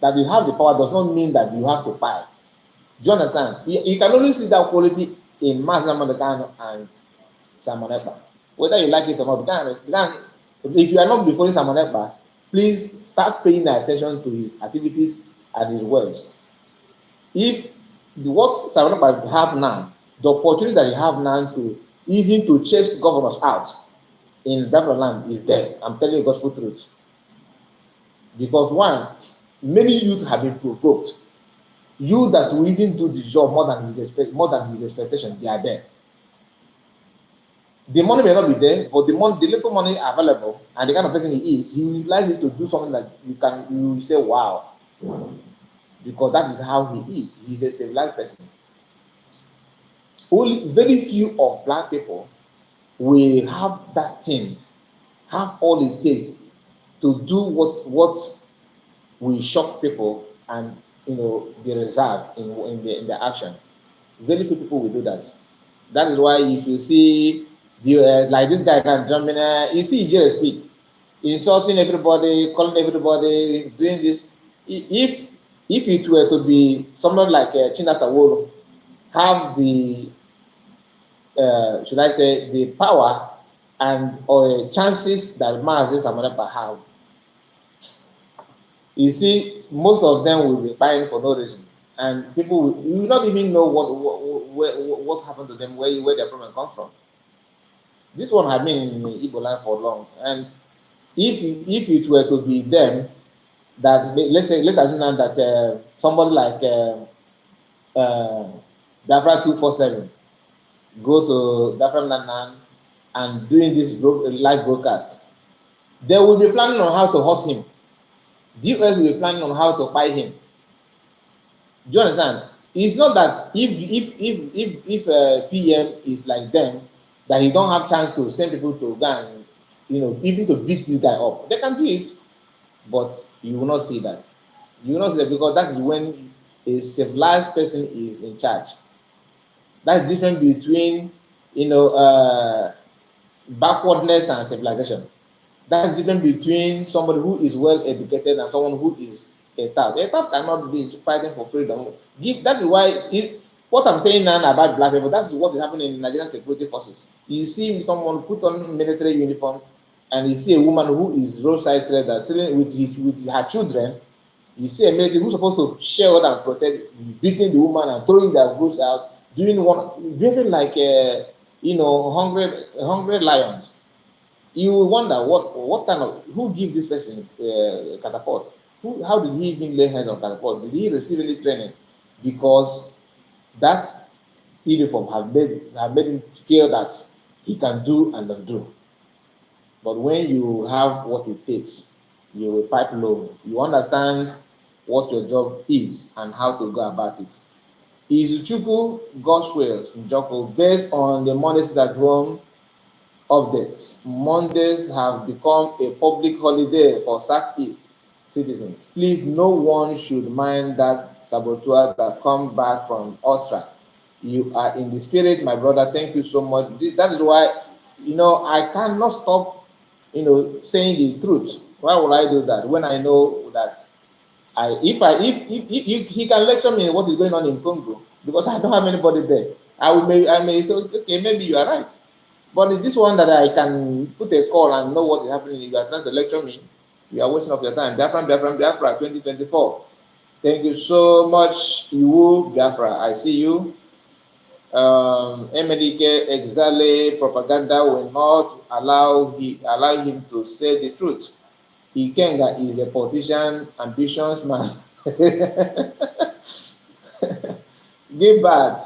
That you have the power does not mean that you have to pay. Do you understand? You can only see that quality in Mass Ramadan and Samonepa. Whether you like it or not, if you are not before Samonepa, please start paying attention to his activities and his words. If what Samonepa have now, the opportunity that you have now to even to chase governors out in Biafra land is there. I'm telling you gospel truth. Because one, many youth have been provoked. You that will even do the job more than his expectation, they are there. The money may not be there, but the little money available, and the kind of person he is, he utilizes it to do something that you say, wow. because that is how he is. He's a civilized person. Only very few of black people will have that thing, have all it takes to do what will shock people and be reserved in the action. Very few people will do that. That is why if you see like this guy now jumping, you see Ijere speak, insulting everybody, calling everybody, doing this. If it were to be someone like Chinasa Wolo, have the should I say the power and or chances that Mazi Samonapa have, you see most of them will be buying for no reason, and people will not even know what happened to them, where their problem comes from. This one had been in Igbo land for long, and if it were to be them, that let's assume now that somebody like Biafra 247 go to Biafra Nanan and doing this live broadcast, they will be planning on how to hurt him. DOS will be planning on how to buy him. Do you understand? It's not that if PM is like them, that he don't have chance to send people to go and even to beat this guy up. They can do it, but you will not see that. You will not see that because that is when a civilized person is in charge. That's different between backwardness and civilization. That's different between somebody who is well educated and someone who is a tout. A tout cannot be fighting for freedom. That is why what I'm saying now about black people, that's what is happening in Nigerian security forces. You see someone put on military uniform and you see a woman who is roadside trader sitting with her children. You see a military who's supposed to shield and protect, beating the woman and throwing their goods out, behaving like hungry lions. You will wonder what kind of who give this person catapult. How did he even lay hands on catapult? Did he receive any training? Because that uniform have made him feel that he can do and undo. But when you have what it takes, you will pipe low. You understand what your job is and how to go about it. Izuchukwu Gospel Njoko, based on the Monday at home updates, Mondays have become a public holiday for Southeast citizens. Please, no one should mind that saboteur that come back from Austria. You are in the spirit, my brother. Thank you so much. That is why, I cannot stop, saying the truth. Why would I do that when I know that if he can lecture me what is going on in Congo because I don't have anybody there. I may say okay, maybe you are right, but this one that I can put a call and know what is happening, you are trying to lecture me, you are wasting of your time. Biafra 2024. Thank you so much, Iwu Biafra. I see you. MDK Exale propaganda will not allow him to say the truth. Ikenga is a politician, ambitious man. Gilbert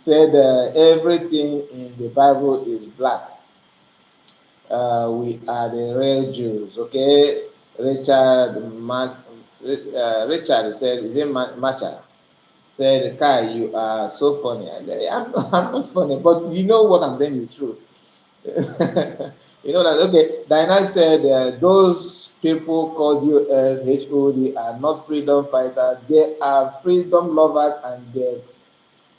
said everything in the Bible is black. We are the real Jews, okay? Richard said, is it Macha? Said, Kai, you are so funny. I'm not funny, but you know what I'm saying is true. You know that, okay. Diana said those people called US HOD are not freedom fighters, they are freedom lovers, and their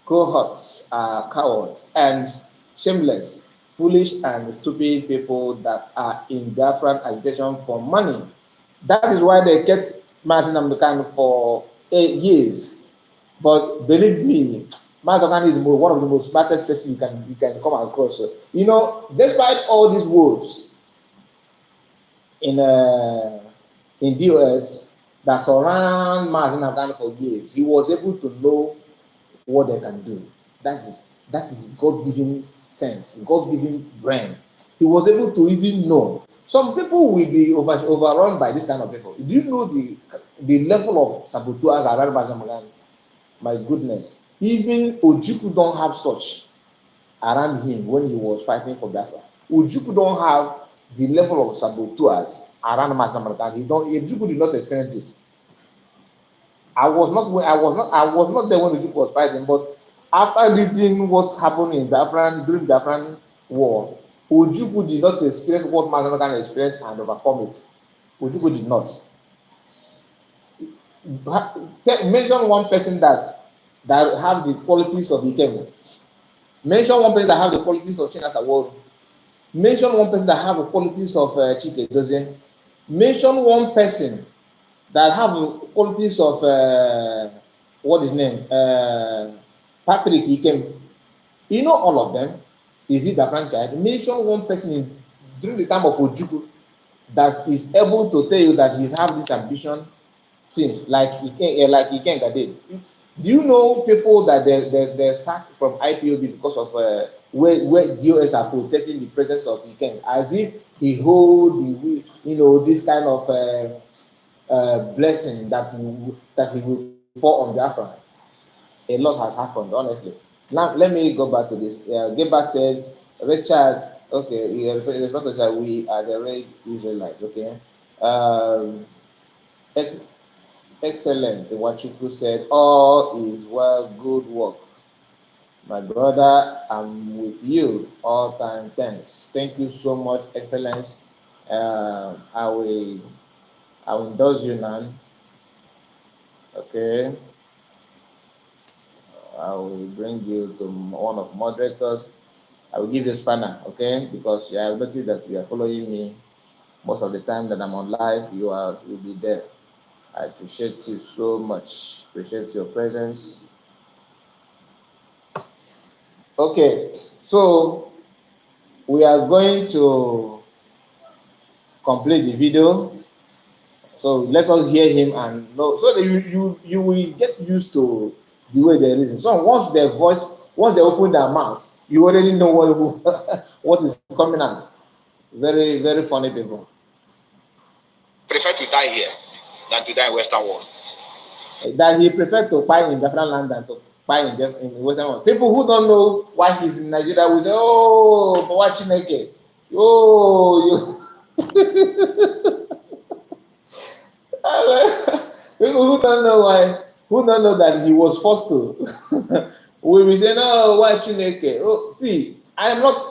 cohorts are cowards and shameless, foolish, and stupid people that are in Biafran agitation for money. That is why they kept Martin Amdekan for 8 years. But believe me, Mazakan is one of the most smartest person you can come across. So, despite all these wolves in DOS that surround Mazakan for years, he was able to know what they can do. That is God-given sense, God-given brain. He was able to even know. Some people will be overrun by this kind of people. Do you know the level of saboteurs around Mazakan? My goodness, even Ojukwu don't have such around him when he was fighting for Biafra. Ojukwu don't have the level of saboteurs around Master Malkan. Ojukwu did not experience this. I was not there when Ojukwu was fighting, but after reading what happened in Biafran during the Biafran war, Ojukwu did not experience what Mazama can experience and overcome it. Ojukwu did not. Mention one person that have the qualities of Ikem. Mention one person that have the qualities of Chinasa World. Mention one person that have the qualities of Chike Dozie. Mention one person that have the qualities of what is name Patrick Ikem. You know all of them. Is it the franchise? Mention one person during the time of Ojukwu that is able to tell you that he's have this ambition since, like Ikenga did. Do you know people that they sacked from IPOB because of where DOS are protecting the presence of Ikenga, as if he hold the this kind of blessing that he will pour on Biafra. A lot has happened, honestly. Now let me go back to this. Gebert says, Richard, okay, respect to say we are the real Israelites, okay. Um, Excellent. Wachuku said, all is well, good work. My brother, I'm with you all time. Thanks. Thank you so much, Excellence. I will endorse you now. Okay. I will bring you to one of moderators. I will give you a spanner, okay? Because I noticed that you are following me most of the time that I'm on live. You'll be there. I appreciate you so much. Appreciate your presence. Okay, so we are going to complete the video. So let us hear him and know so that you will get used to the way they reason. So once they open their mouth, you already know what is coming out. Very, very funny people. Prefer to die here than to die in Western world. That he preferred to buy in different land than to buy in Western world. People who don't know why he's in Nigeria will say, oh, for what Chineke? Oh, you. People who don't know that he was forced to, we will say, no, why Chineke? Oh, see, I am not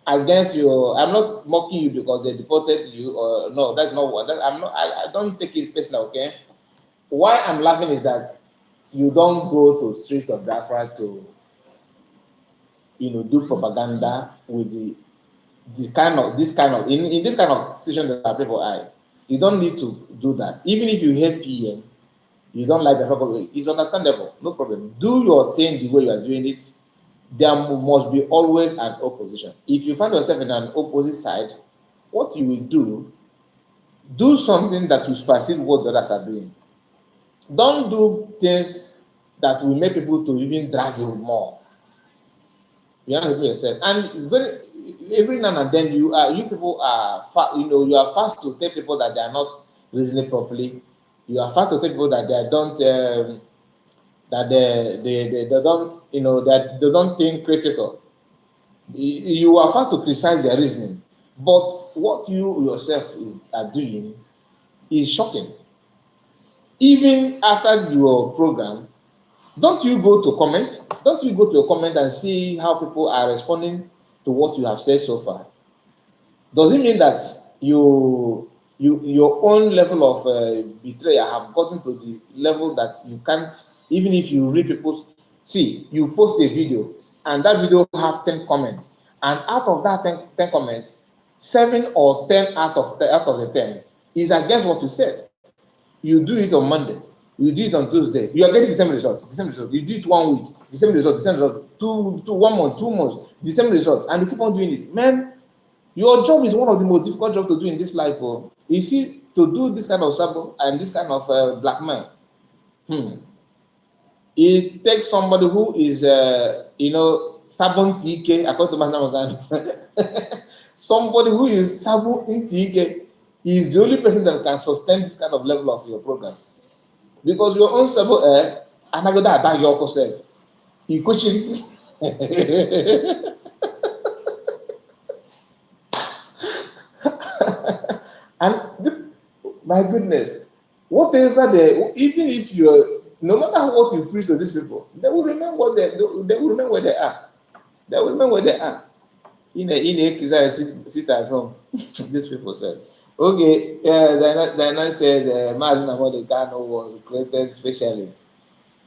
against you. I'm not mocking you because they deported you. Or no, that's not what. I'm not. I don't take it personal. Okay. Why I'm laughing is that you don't go to street of Biafra to do propaganda with this kind of in this kind of situation that people are. You don't need to do that. Even if you hate PM, you don't like the government, it's understandable, no problem. Do your thing the way you are doing it. There must be always an opposition. If you find yourself in an opposite side, what you will do something that will supersede what the others are doing. Don't do things that will make people to even drag you more. You have to do yourself. And every now and then you people are you are fast to tell people that they are not reasoning properly. You are fast to tell people that they don't that they don't that they don't think critical. You are fast to criticize their reasoning, but what you yourself are doing is shocking. Even after your program, don't you go to comment? Don't you go to a comment and see how people are responding to what you have said so far? Does it mean that your own level of betrayal have gotten to the level that you can't, even if you read people's, see, you post a video and that video have 10 comments, and out of that 10 comments, 7 or 10 out of the 10 is against what you said. You do it on Monday, you do it on Tuesday, you are getting the same result, the same result. You do it 1 week, the same result, the same result. 1 month, 2 months, the same result, and you keep on doing it. Man, your job is one of the most difficult jobs to do in this life. Oh. You see, to do this kind of sabo and this kind of blackmail, it takes somebody who is, stubborn TK, according to Master somebody who is stubborn in TK is the only person that can sustain this kind of level of your program. Because your own sabo, and I go that your self. You coaching. And my goodness, Whatever they, even if you're, no matter what you preach to these people, they will remember what they will remember where they are. They will remember where they are. In a sit at home. These people said. Okay, Diana said Mazin Amodekano was created specifically,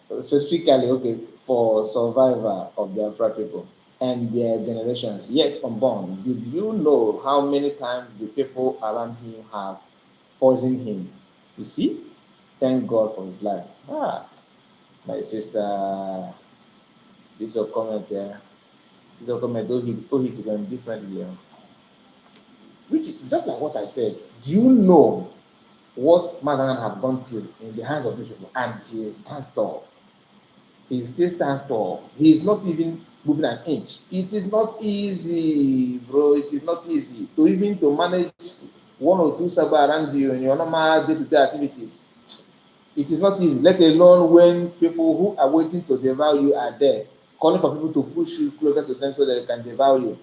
okay, for survival of Biafra people and their generations, yet unborn. Did you know how many times the people around him have poisoned him? You see? Thank God for his life. My sister, this will comment, don't hit them differently. Which, just like what I said, do you know what Mazaran have gone through in the hands of these people? And he stands tall. He still stands tall. He is not even moving an inch. It is not easy, bro. It is not easy to manage one or two server around you in your normal day-to-day activities. It is not easy, let alone when people who are waiting to devour you are there, calling for people to push you closer to them so that they can devour you.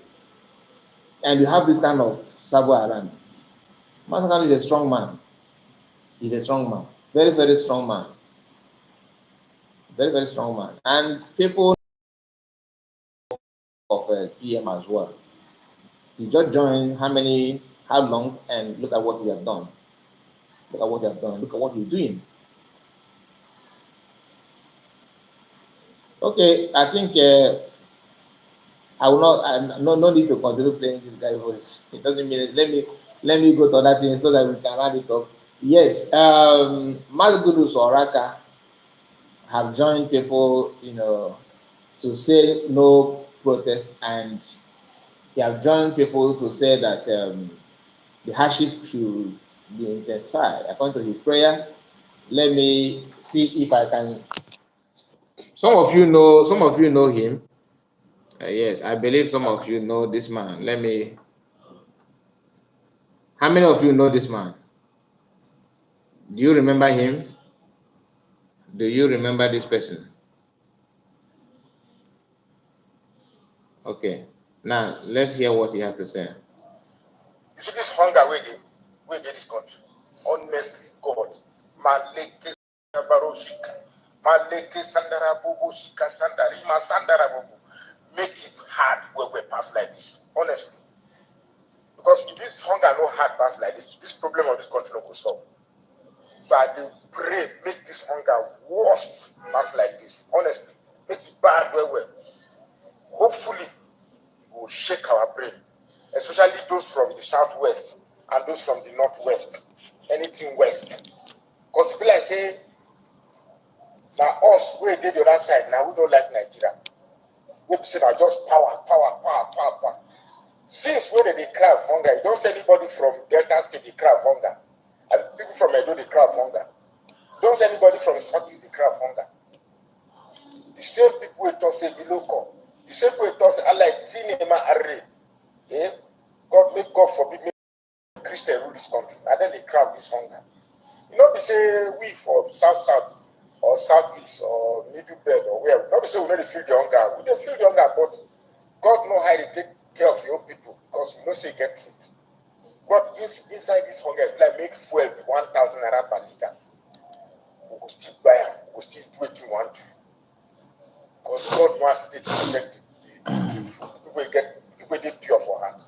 And you have this kind of server around. Masakan is a strong man. He's a strong man. Very, very strong man. Very, very strong man. And people of PM as well. He just joined how long, and look at what he has done. Look at what he has done. Look at what he's doing. Okay, I think I will not. No need to continue playing this guy voice. It doesn't mean it. Let me go to other things so that we can round it up. Yes, Mazgudus or Raka have joined people, to say no protest, and he have joined people to say that the hardship should be intensified. According to his prayer, let me see if I can. Some of you know him. Yes, I believe some of you know this man. Let me. How many of you know this man? Do you remember him? Do you remember this person? Okay. Now let's hear what he has to say. You see this hunger where they this country. Honestly, God. Maleke Baroshika. Maleke Sandara Bobo Shika Sandarima Sandara Bobo. Make it hard where we pass like this. Honestly. Because if this hunger no hard pass like this problem of this country no go solve. So I do pray, make this hunger worst pass like this. Honestly. Make it bad where. Hopefully, it will shake our brain. Especially those from the southwest and those from the northwest, anything west. Because people like say, now us, we did the other side, now we don't like Nigeria. We say now just power. Since when they cry of hunger, you don't see anybody from Delta State they cry of hunger. And people from Edo they cry of hunger. You don't see anybody from Southeast they cry of hunger. The same people we talk say below come. The same people we talk say Allah Zinema Array. God forbid me Christian rule this country. And then they crowd this hunger. You know, they say we from south or southeast or middle belt or where. Not be say we know they feel the hunger. We don't feel the hunger, but God know how to take care of your people because we know say get truth. But inside this hunger, if like make fuel be 1,000 naira per liter, we will still buy them. We will still do what you want to. Because God wants to protect the truthful. People get pure for heart.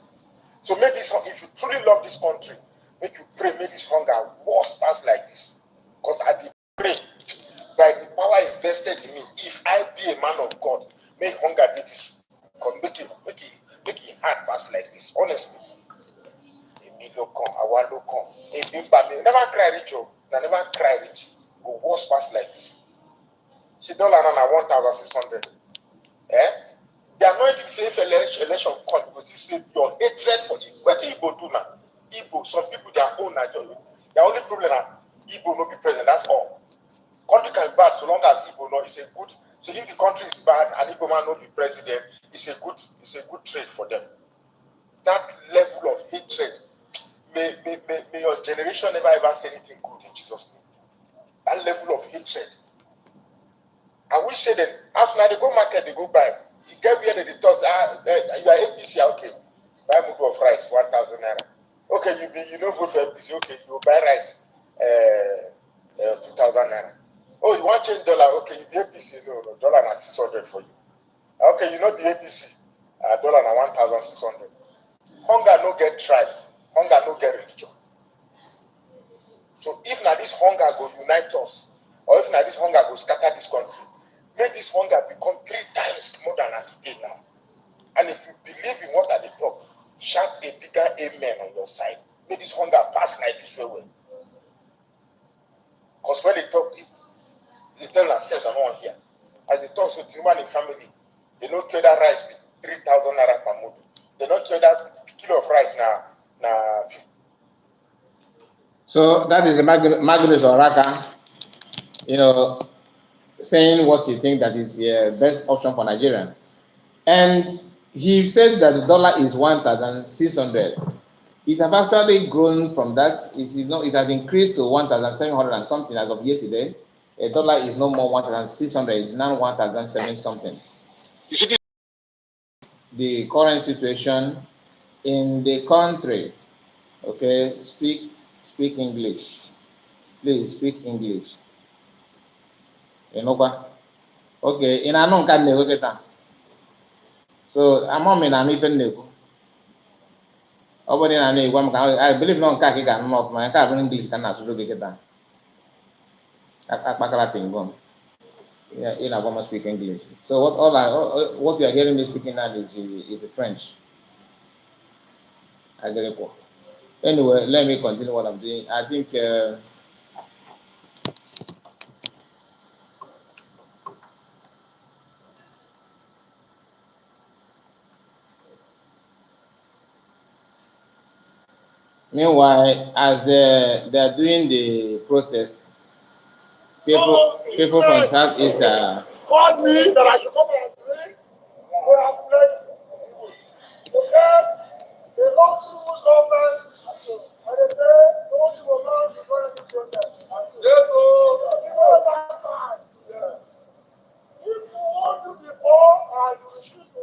So make this, if you truly love this country, make you pray, make this hunger worse pass like this. Because I did pray by the power invested in me. If I be a man of God, make hunger be this. Make it hard pass like this. Honestly. Never cry rich, never cry rich. But worse pass like this. See, dollar now 1,600. The anointing say if election come, but this say your hatred for Igbo. What Igbo do now? Igbo, some people their own Nigeria. The only problem is Igbo no be president. That's all. Country can be bad so long as Igbo no is a good. So if the country is bad and Igbo man no be president, it's a good trade for them. That level of hatred, may your generation never ever say anything good in Jesus' name. That level of hatred. I wish say that after they go market, they go buy. You get where they toss, you are APC, okay. Buy move of rice, 1,000 naira. Okay, you don't vote for APC, okay, you buy rice, 2,000 naira. Oh, you want to change dollar? Okay, you be APC. No, dollar na 600 for you. Okay, you know the APC. Dollar na 1,600. Hunger no get tribe. Hunger no get religion. So if na this hunger go unite us, or if na this hunger go scatter this country, make this hunger become 3 times more than as it is now. And if you believe in what I dey talk, shout a bigger amen on your side. Make this hunger pass like this way. Because when they talk, they tell themselves I'm not here. As they talk, so the man in family, they don't care that rice with 3,000 naira per month. They don't care that kilo of rice na 50. So that is Magnus Oraka, saying what you think that is the best option for Nigeria. And he said that the dollar is 1,600. It has actually grown from that. It has increased to 1,700 and something as of yesterday. A dollar is no more 1,600. It's now 1,700 something. The current situation in the country. Okay, speak English. Please speak English. Okay, in anụ nka na-ekwu kịta. So ama m na anụ ife na-ekwu. Ọ bụrụ na na-egwa m ka I believe na nke a ka ị ga-anụ n'ọfụma, nke a bụ English ka m na-asụsụ gị kịta. Akpakara tingom. Yeah, in Agoma speak English. So what you are hearing me speaking now is French. Anyway, let me continue what I'm doing. I think meanwhile, as they're doing the protest, people from Southeast are called me that I should come and pray for our blessing. They said they go through government and they say don't do a man before any protest. Yes, that time. Yes. If you want to before and you refuse to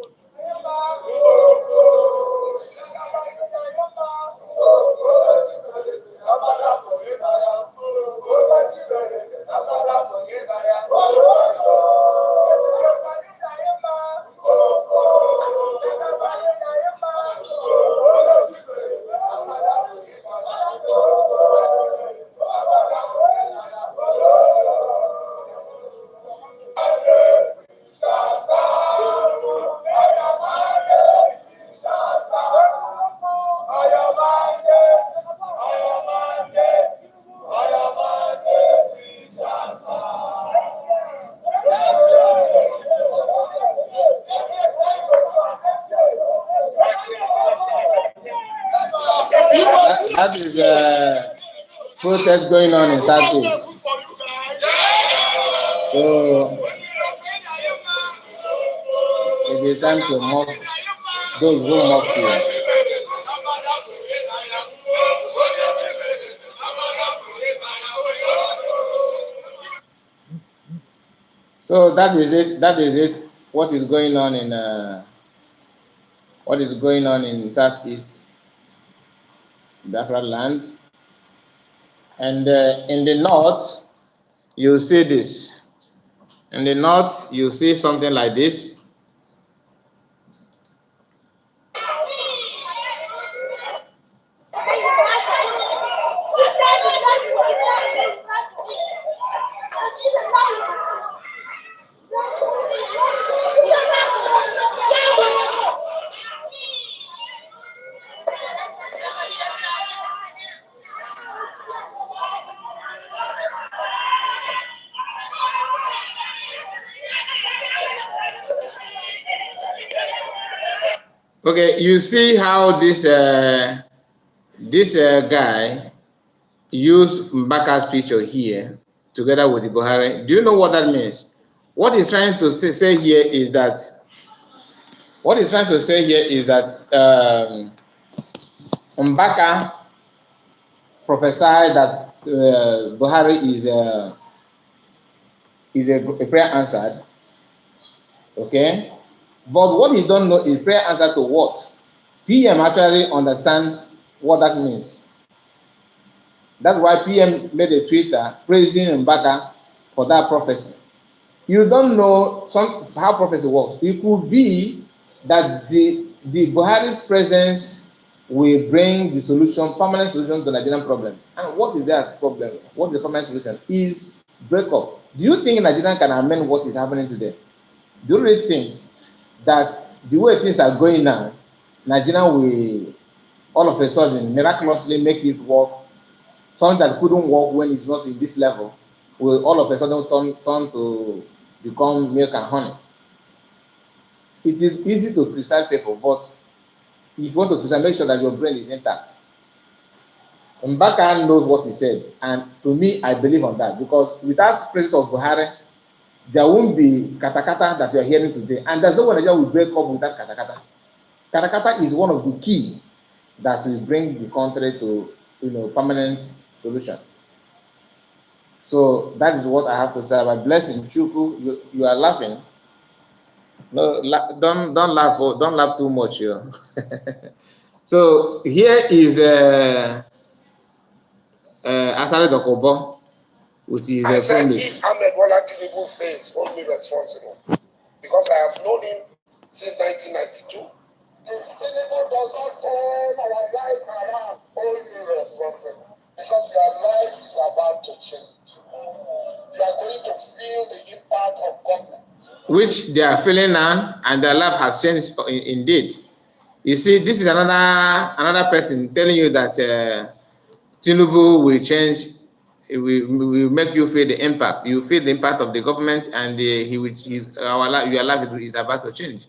that is protest going on in Southeast. So it is time to mock those who mocked you. So that is it. That is it. What is going on in Southeast Biafra land? And in the north, you see this. In the north, you see something like this. Okay, you see how this guy used Mbaka's picture here together with the Buhari. Do you know what that means? What he's trying to say here is that Mbaka prophesied that Buhari is a prayer answered. Okay, but what he don't know is prayer answer to what? PM actually understands what that means. That's why PM made a Twitter praising Mbaka for that prophecy. You don't know how prophecy works. It could be that the Buhari's presence will bring the solution, permanent solution to the Nigerian problem. And what is that problem? What is the permanent solution? Is breakup. Do you think Nigeria can amend what is happening today? Do you really think that the way things are going now, Nigeria will all of a sudden miraculously make it work? Something that couldn't work when it's not in this level will all of a sudden turn to become milk and honey. It is easy to criticize people, but if you want to criticize, make sure that your brain is intact. Mbaka knows what he said, and to me, I believe on that, because without presence of Buhari, there won't be katakata that you are hearing today, and there's no way Nigeria will break up without katakata. Katakata is one of the key that will bring the country to permanent solution. So that is what I have to say about blessing. Chuku, you are laughing. No, don't laugh. Don't laugh too much. So here is Asare Dokobo with his I said, promise. if Ahmed Bola Tinubu fails, hold me responsible. Because I have known him since 1992. If Tinubu does not turn our life around, hold me responsible. Because your life is about to change. You are going to feel the impact of government. Which they are feeling now, and their life has changed indeed. You see, this is another person telling you that Tinubu will change. It will make you feel the impact. You feel the impact of the government, and your life is about to change.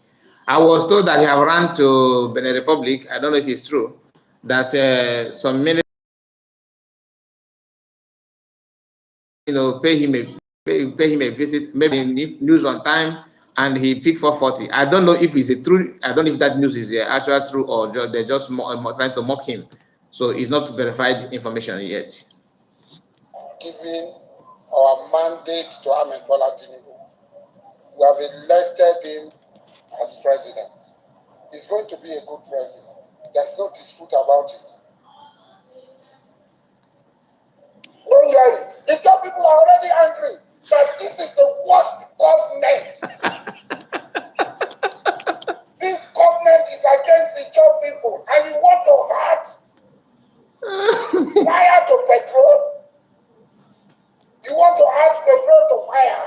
I was told that he have run to Benin Republic. I don't know if it's true. That some ministers, pay him a visit, maybe news on time, and he picked 440. I don't know if it's a true. I don't know if that news is actual true, or they're just trying to mock him. So it's not verified information yet. Giving our mandate to Ahmed Bola Tinubu, we have elected him as president. He's going to be a good president. There's no dispute about it. Don't worry. If your people are already angry that this is the worst government. This government is against the job people, and you want to add fire to petrol? You want to add petrol to fire?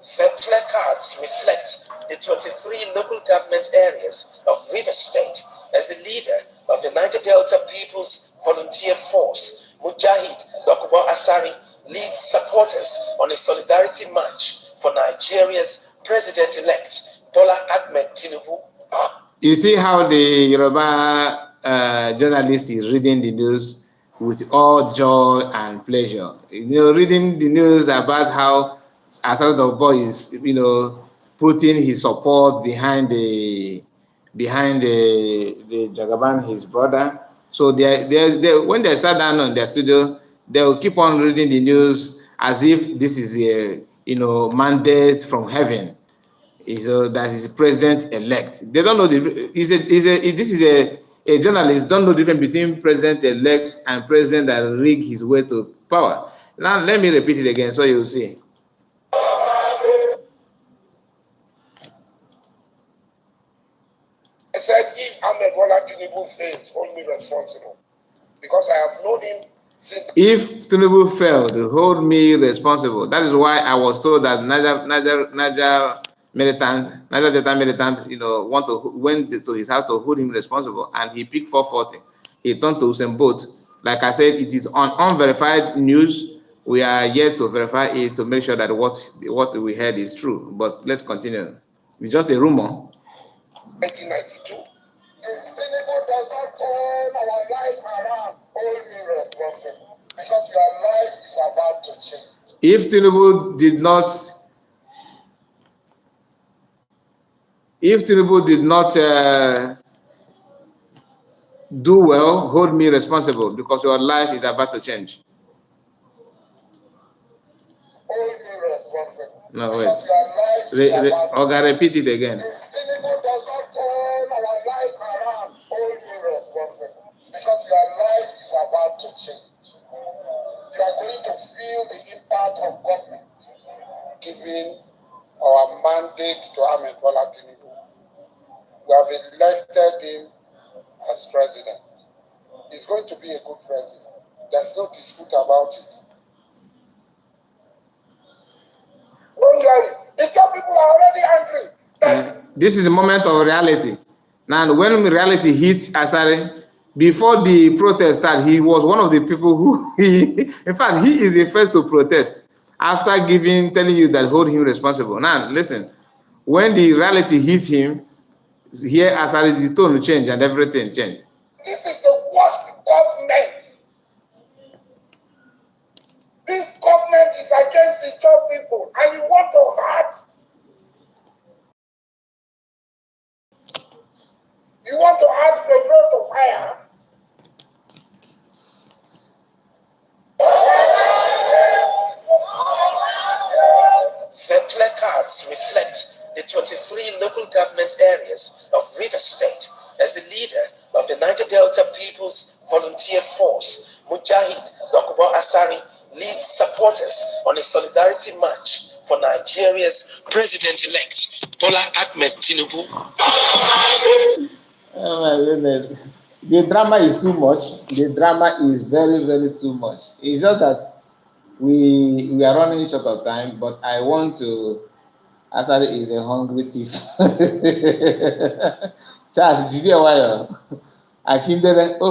The placards reflect the 23 local government areas of River State as the leader of the Niger Delta People's Volunteer Force, Mujahid Dokubo Asari, leads supporters on a solidarity march for Nigeria's president-elect, Bola Ahmed Tinubu. You see how the Yoruba journalist is reading the news with all joy and pleasure. Reading the news about how Asari Dobo is, putting his support behind the Jagaban, his brother. So when they sat down on their studio, they will keep on reading the news as if this is a mandate from heaven. That is president-elect. They don't know this is a journalist don't know the difference between president-elect and president that rig his way to power. Now let me repeat it again so you see. I said, if Ahmed Bola Tinubu fails, hold me responsible. Because I have known him since. If Tinubu failed, hold me responsible. That is why I was told that Niger Delta militant, went to his house to hold him responsible, and he picked 440. He turned to Usain Bolt. Like I said, it is on unverified news. We are yet to verify it to make sure that what we heard is true. But let's continue. It's just a rumor. 1992. If Tinubu does not turn our life around, hold me responsible. Because your life is about to change. If Tinubu did not do well, hold me responsible, because your life is about to change. Hold me responsible. No, wait. Oga, repeat it again. If Tinubu does not turn our life around, hold me responsible. Because your life is about to change. You are going to feel the impact of government giving our mandate to Ahmed Bola Tinubu. We have elected him as president. He's going to be a good president. There's no dispute about it. Don't worry. The people are already angry. This is a moment of reality. Now, when reality hits Asare, before the protest started, he was one of the people who, in fact, he is the first to protest after telling you that hold him responsible. Now, listen, when the reality hits him, here Asare, the tone changed and everything changed. This is the worst government. This government is against the job people, and you want to hurt. You want to add petrol to fire. The placards reflect the 23 local government areas of River State as the leader of the Niger Delta People's Volunteer Force, Mujahid Dokubo Asari, leads supporters on a solidarity march for Nigeria's president-elect, Bola Ahmed Tinubu. Oh my goodness. The drama is too much. The drama is very, very too much. It's just that we are running short of time, but I want to. Asari is a hungry thief. Charles, did you hear why? Akindele. Oh.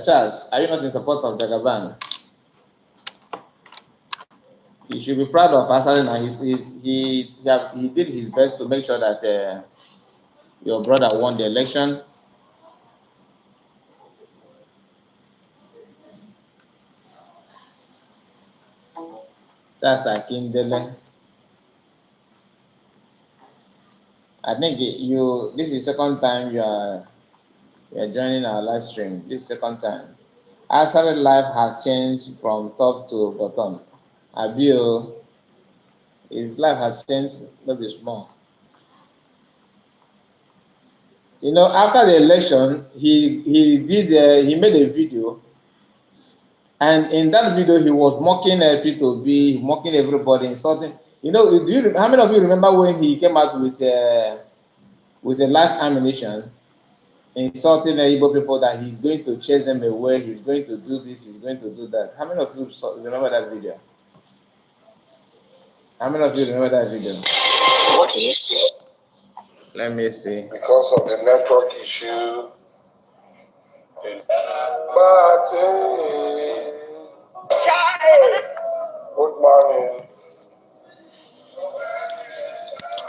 Charles, are you not in support of Jagaban? You should be proud of Asari now. He did his best to make sure that your brother won the election. That's Akindele. I think this is second time you are joining our live stream. This second time. Asari life has changed from top to bottom. Abio, his life has changed maybe small. You know, after the election, he made a video, and in that video he was mocking P2B, mocking everybody, insulting. You know, how many of you remember when he came out with a live ammunition, insulting the Igbo people that he's going to chase them away, he's going to do this, he's going to do that? How many of you remember that video? How many of you remember that video? What do you say? Let me see. Because of the network issue. Good morning.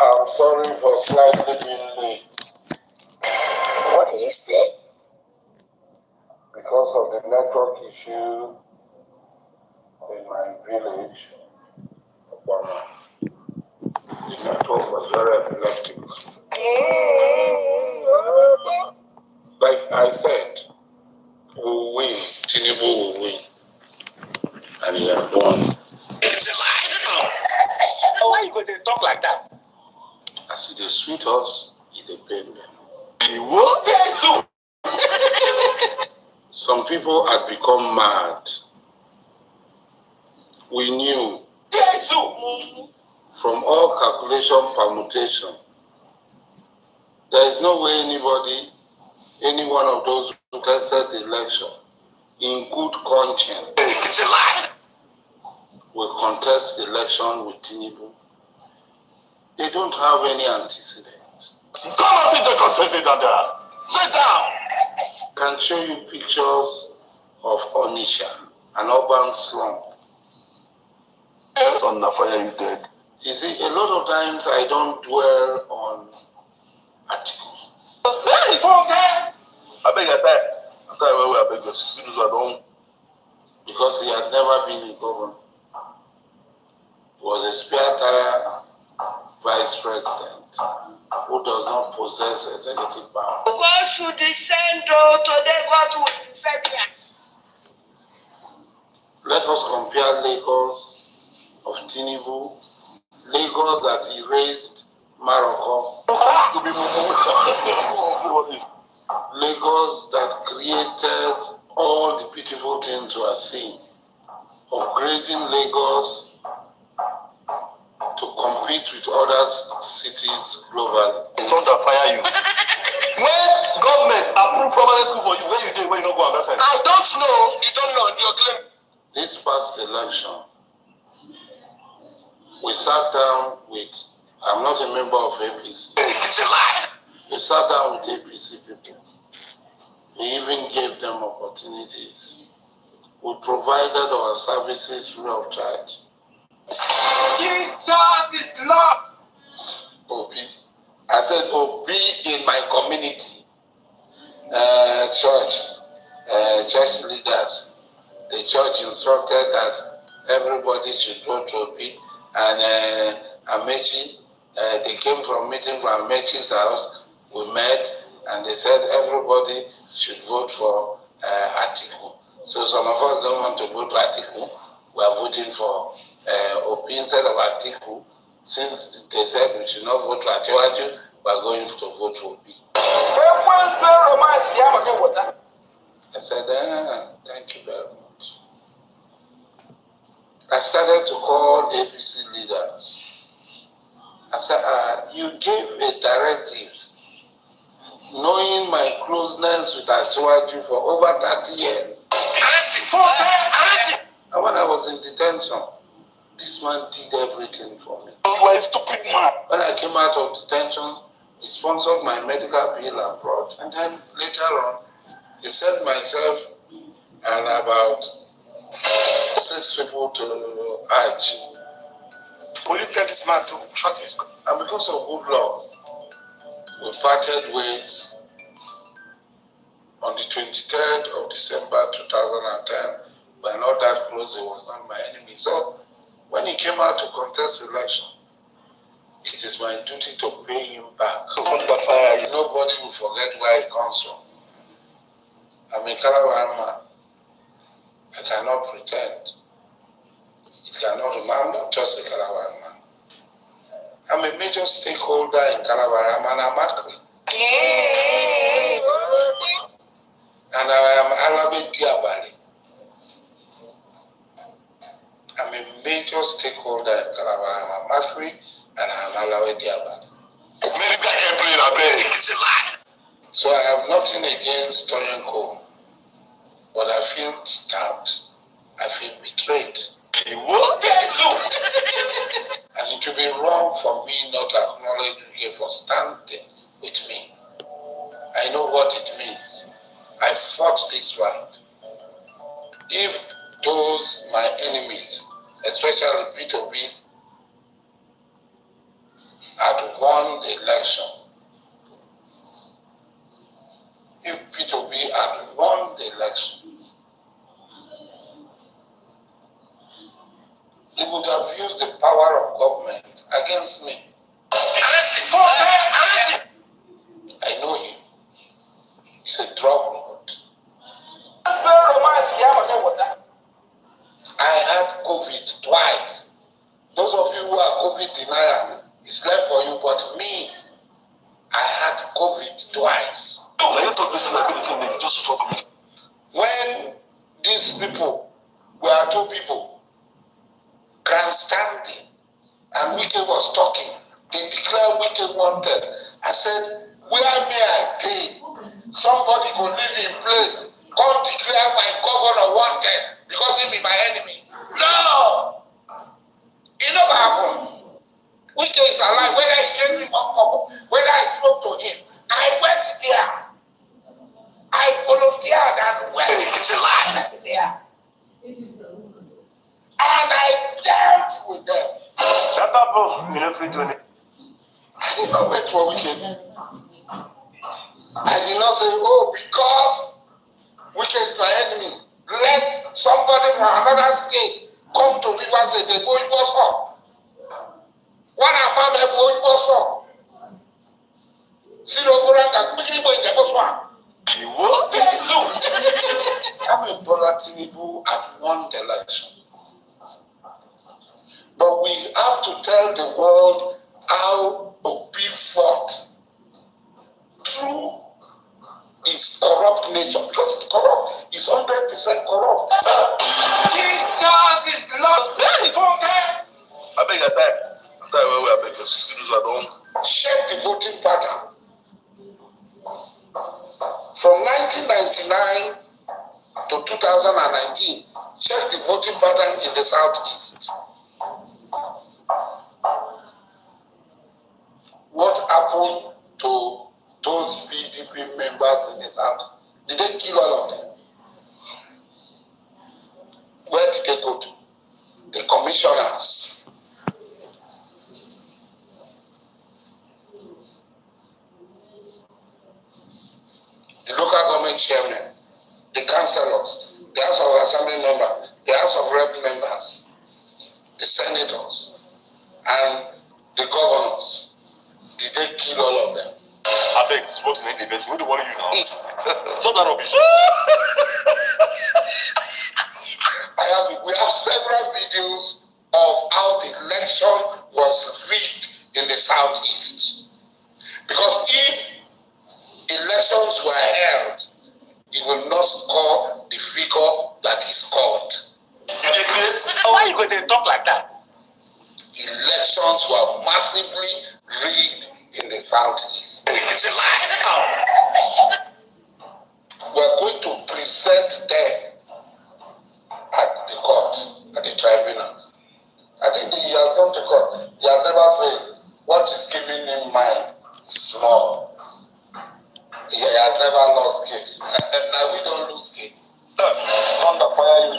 I'm sorry for slightly being late. What do you say? Because of the network issue in my village, the network was very epileptic. Like I said, we'll win. Tinubu will win. And he has won. It's a lie. Why you going to talk like that? As it is sweet us, it is pain them. He will tell you. Some people had become mad. We knew. From all calculation permutation, there is no way any one of those who tested the election in good conscience will contest the election with Tinubu. They don't have any antecedent. Come and sit down, sit down. Sit down. Can show you pictures of Onisha, an urban slum. On the fire you dead. You see, a lot of times I don't dwell on articles. I beg your time. I beg your sisters, I don't. Because he had never been a governor. He was a spare tire vice president who does not possess executive power. God should descend, today God will descend here. Let us compare Lagos of Tinubu, Lagos that erased Morocco, Lagos that created all the beautiful things we are seeing, upgrading Lagos to compete with other cities globally. Don't fire you. When government approve primary school for you, where you did, where you don't go at that time? I don't know. You don't know. Your claim. This past election, we sat down with. I'm not a member of APC. It's a lie. We sat down with APC people. We even gave them opportunities. We provided our services free of charge. Jesus is Lord. OB. I said OB in my community. Church leaders. The church instructed that everybody should go to OB. And Amechi, they came from meeting from Amechi's house. We met and they said everybody should vote for Atiku. So some of us don't want to vote for Atiku. We are voting for OP instead of Atiku. Since they said we should not vote for Atiwaju, we are going to vote for OP. I said, thank you very much. I started to call APC leaders. I said, you gave a directives, knowing my closeness with Atiwaju for over 30 years. And when I was in detention, this man did everything for me. You were a stupid man. When I came out of detention, he sponsored my medical bill abroad. And then later on, he sent myself and about 6 people to Hajj. Will you tell this man to shut his mouth? And because of good luck, we parted ways on the 23rd of December 2010. We are not that close, he was not my enemy. So when he came out to contest election, it is my duty to pay him back. Nobody will forget where he comes from. I'm a Calabar man. I cannot pretend. It cannot. I'm not just a Calabar man. I'm a major stakeholder in Calabar. I'm an Amakri. And I am Alabe Diabali. I'm a major stakeholder in Calabar. I'm Amakri and I'm Alabe Diabali. So I have nothing against Toyenko, but I feel stabbed. I feel betrayed. What? And it will be wrong for me not to acknowledge Wike for standing with me. I know what it means. I fought this fight. If those my enemies, especially P2B, had won the election, if P2B had won the election, he would have used the power of government against me. I know him. He's a drug lord. I had COVID twice. Those of you who are COVID denial, it's left for you, but me, I had COVID twice. When these people were 2 people grandstanding and Wike was talking, they declared Wike wanted. I said, where may I be? Somebody could live in place. God declare my governor wanted because he be my enemy. No! It never happened. Wike is alive. Whether he gave me 1 couple, whether I spoke to him, I went there. I volunteered and went there. And I dealt with them. That did not wait for wicked. I did not say, oh, because wicked is my enemy, let somebody from another state come to River State. They go, it was up. One about them, it was up. See the overall that quickly going to go one. I'm a Bola Tinubu had won the election. But we have to tell the world how Obi fought through his corrupt nature. Because it's corrupt, it's 100% corrupt. Jesus is Lord. I beg your time. I beg your sisters at home. Check the voting pattern. From 1999 to 2019, check the voting pattern in the Southeast. What happened to those PDP members in the South? Did they kill all of them? Where did they go to? The commissioners. The local government chairmen, the councillors, the House of Assembly members, the House of Rep members, the senators, and the governors. Did they kill all of them? I beg, spoke to the best. We don't want you now. Stop that rubbish. We have several videos of how the election was rigged in the Southeast. Because if elections were held, he will not score the figure that he scored. Why you going to talk like that? Elections were massively rigged in the Southeast. It's a lie. We're going to present them at the court, at the tribunal. I think he has gone to court. He has never said what is giving him mind is small. He has never lost case. Now we don't lose case. Under fire, you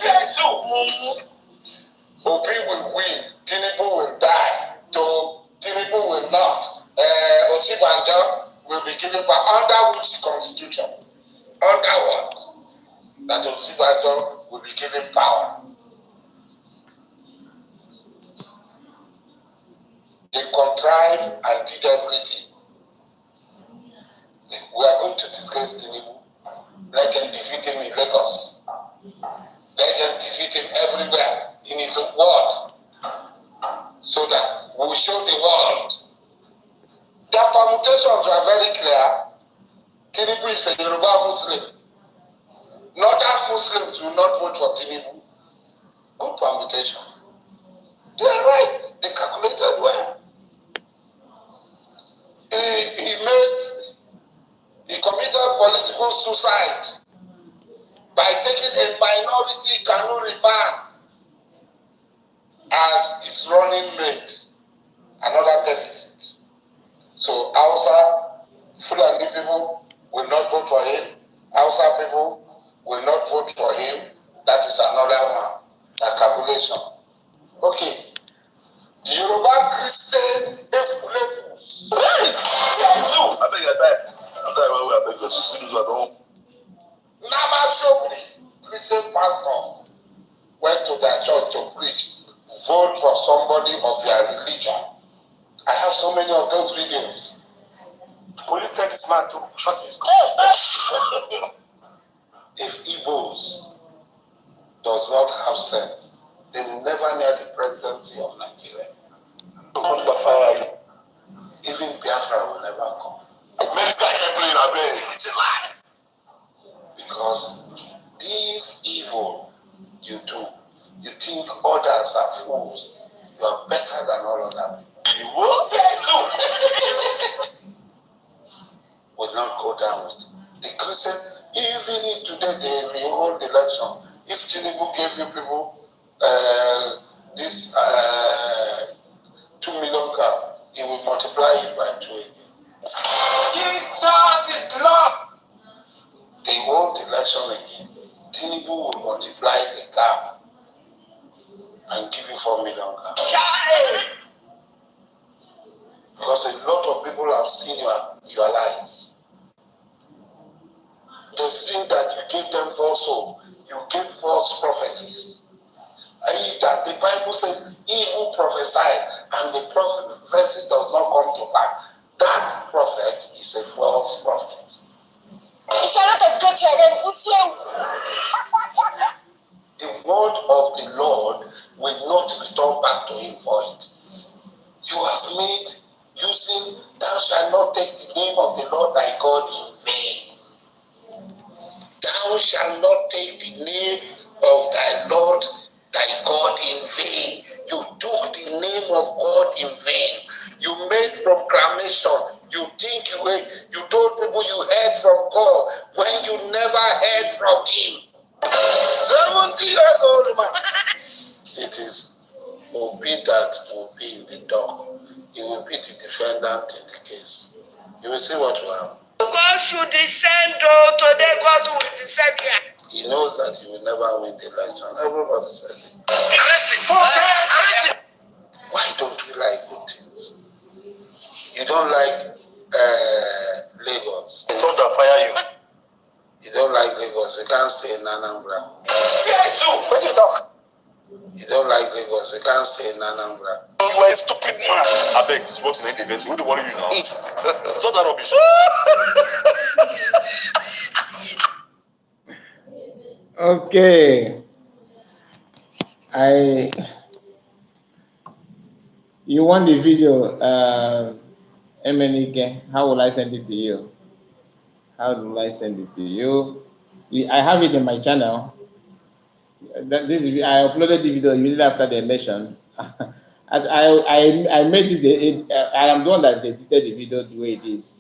Obi will win. Tinubu will die. Tinubu will not. Ochibanjo will be given power. Under which constitution? Under what? That Ochibanjo will be given power. They contrived and did everything. We are going to disgrace Tinubu. Let them defeat him in Lagos. Let them defeat him everywhere in his word. So that we will show the world. Their permutations are very clear. Tinubu is a Yoruba Muslim. Northern Muslims will not vote for Tinubu. Good permutation. They are right. They calculated well. He committed political suicide by taking a minority Kanuri man as his running mate. Another deficit. So Hausa, Fulani people will not vote for him. Hausa people will not vote for him. That is another one. A calculation. Okay. The Yoruba Christian levels. I beg your time. I beg your sisters at home. Nama Shobri, Christian pastors, went to their church to preach. Vote for somebody of your religion. I have so many of those videos. Will you tell this man to shut his mouth? If Igbos does not have sense, they will never near the presidency of Nigeria. Even Biafra will never come. It's a lie. Because this evil you do, you think others are fools. You are better than all of them. Will not go down with the Christian. Even if today they hold the election, if Tinubu gave you people this 2 million car, he will multiply it by 2 again. Jesus is Lord. They hold the election again. Tinubu will multiply the car and give you 4 million car. days. That the Bible says, he who prophesies and the prophecy does not come to pass, that prophet is a false prophet. If you're not a good the word of the Lord will not return back to him void. You have made using, thou shalt not take the name of the Lord thy God in vain. Thou shalt not take the name of thy Lord thy God in vain. You took the name of God in vain. You made proclamation. You think you told people you heard from God when you never heard from him. 70 years old man. It is Obi that will be in the dock. He will be the defendant in the case. You will see what will happen. God should descend, today God will descend here. He knows that he will never win the election. Everybody says it. Arrest him! Arrest him! Why don't we like good things? You don't like Lagos. Thunder fire you. You don't like Lagos. You can't stay in Anambra. Jesus! What you talk? You don't like Lagos. You can't stay in Anambra. You are a stupid man. I beg, smoke in the event. Who do worry you now? It's not that rubbish. Okay. You want the video, MNEK? How will I send it to you? How do I send it to you? I have it in my channel. I uploaded the video immediately after the election. I made this. I am the one that edited the video the way it is.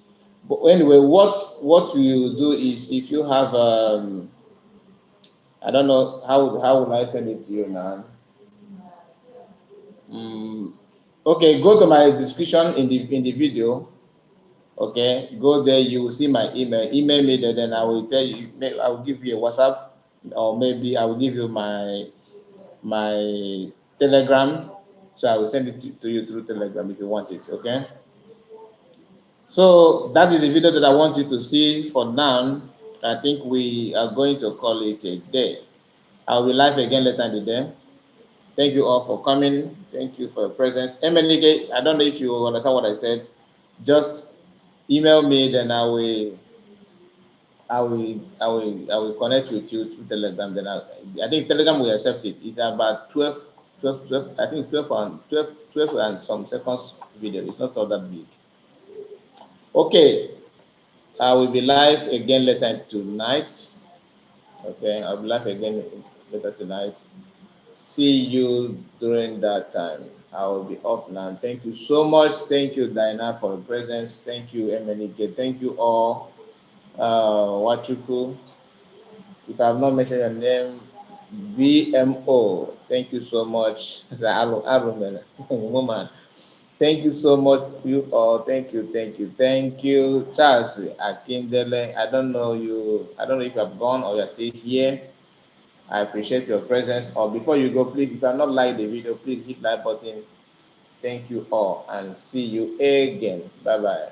But anyway, what you do is, if you have I don't know how will I send it to you now. Okay, go to my description in the video. Okay, go there. You will see my email. Email me there, then I will tell you. I will give you a WhatsApp, or maybe I will give you my Telegram. So I will send it to you through Telegram if you want it. Okay. So that is the video that I want you to see for now. I think we are going to call it a day. I will be live again later in the day. Thank you all for coming. Thank you for your presence. Emenike, I don't know if you understand what I said. Just email me, then I will connect with you through Telegram. Then I think Telegram will accept it. It's about 12, I think 12 and some seconds video. It's not all that big. Okay, I will be live again later tonight. Okay, I'll be live again later tonight. See you during that time. I will be off now. Thank you so much. Thank you, Diana, for your presence. Thank you, Emenike. Thank you all. Wachuku. If I have not mentioned your name, VMO. Thank you so much. Woman. Thank you so much, you all. Thank you. Charles Akindele. I don't know you. I don't know if you have gone or you're still here. I appreciate your presence. Or before you go, please, if you have not liked the video, please hit like button. Thank you all and see you again. Bye bye.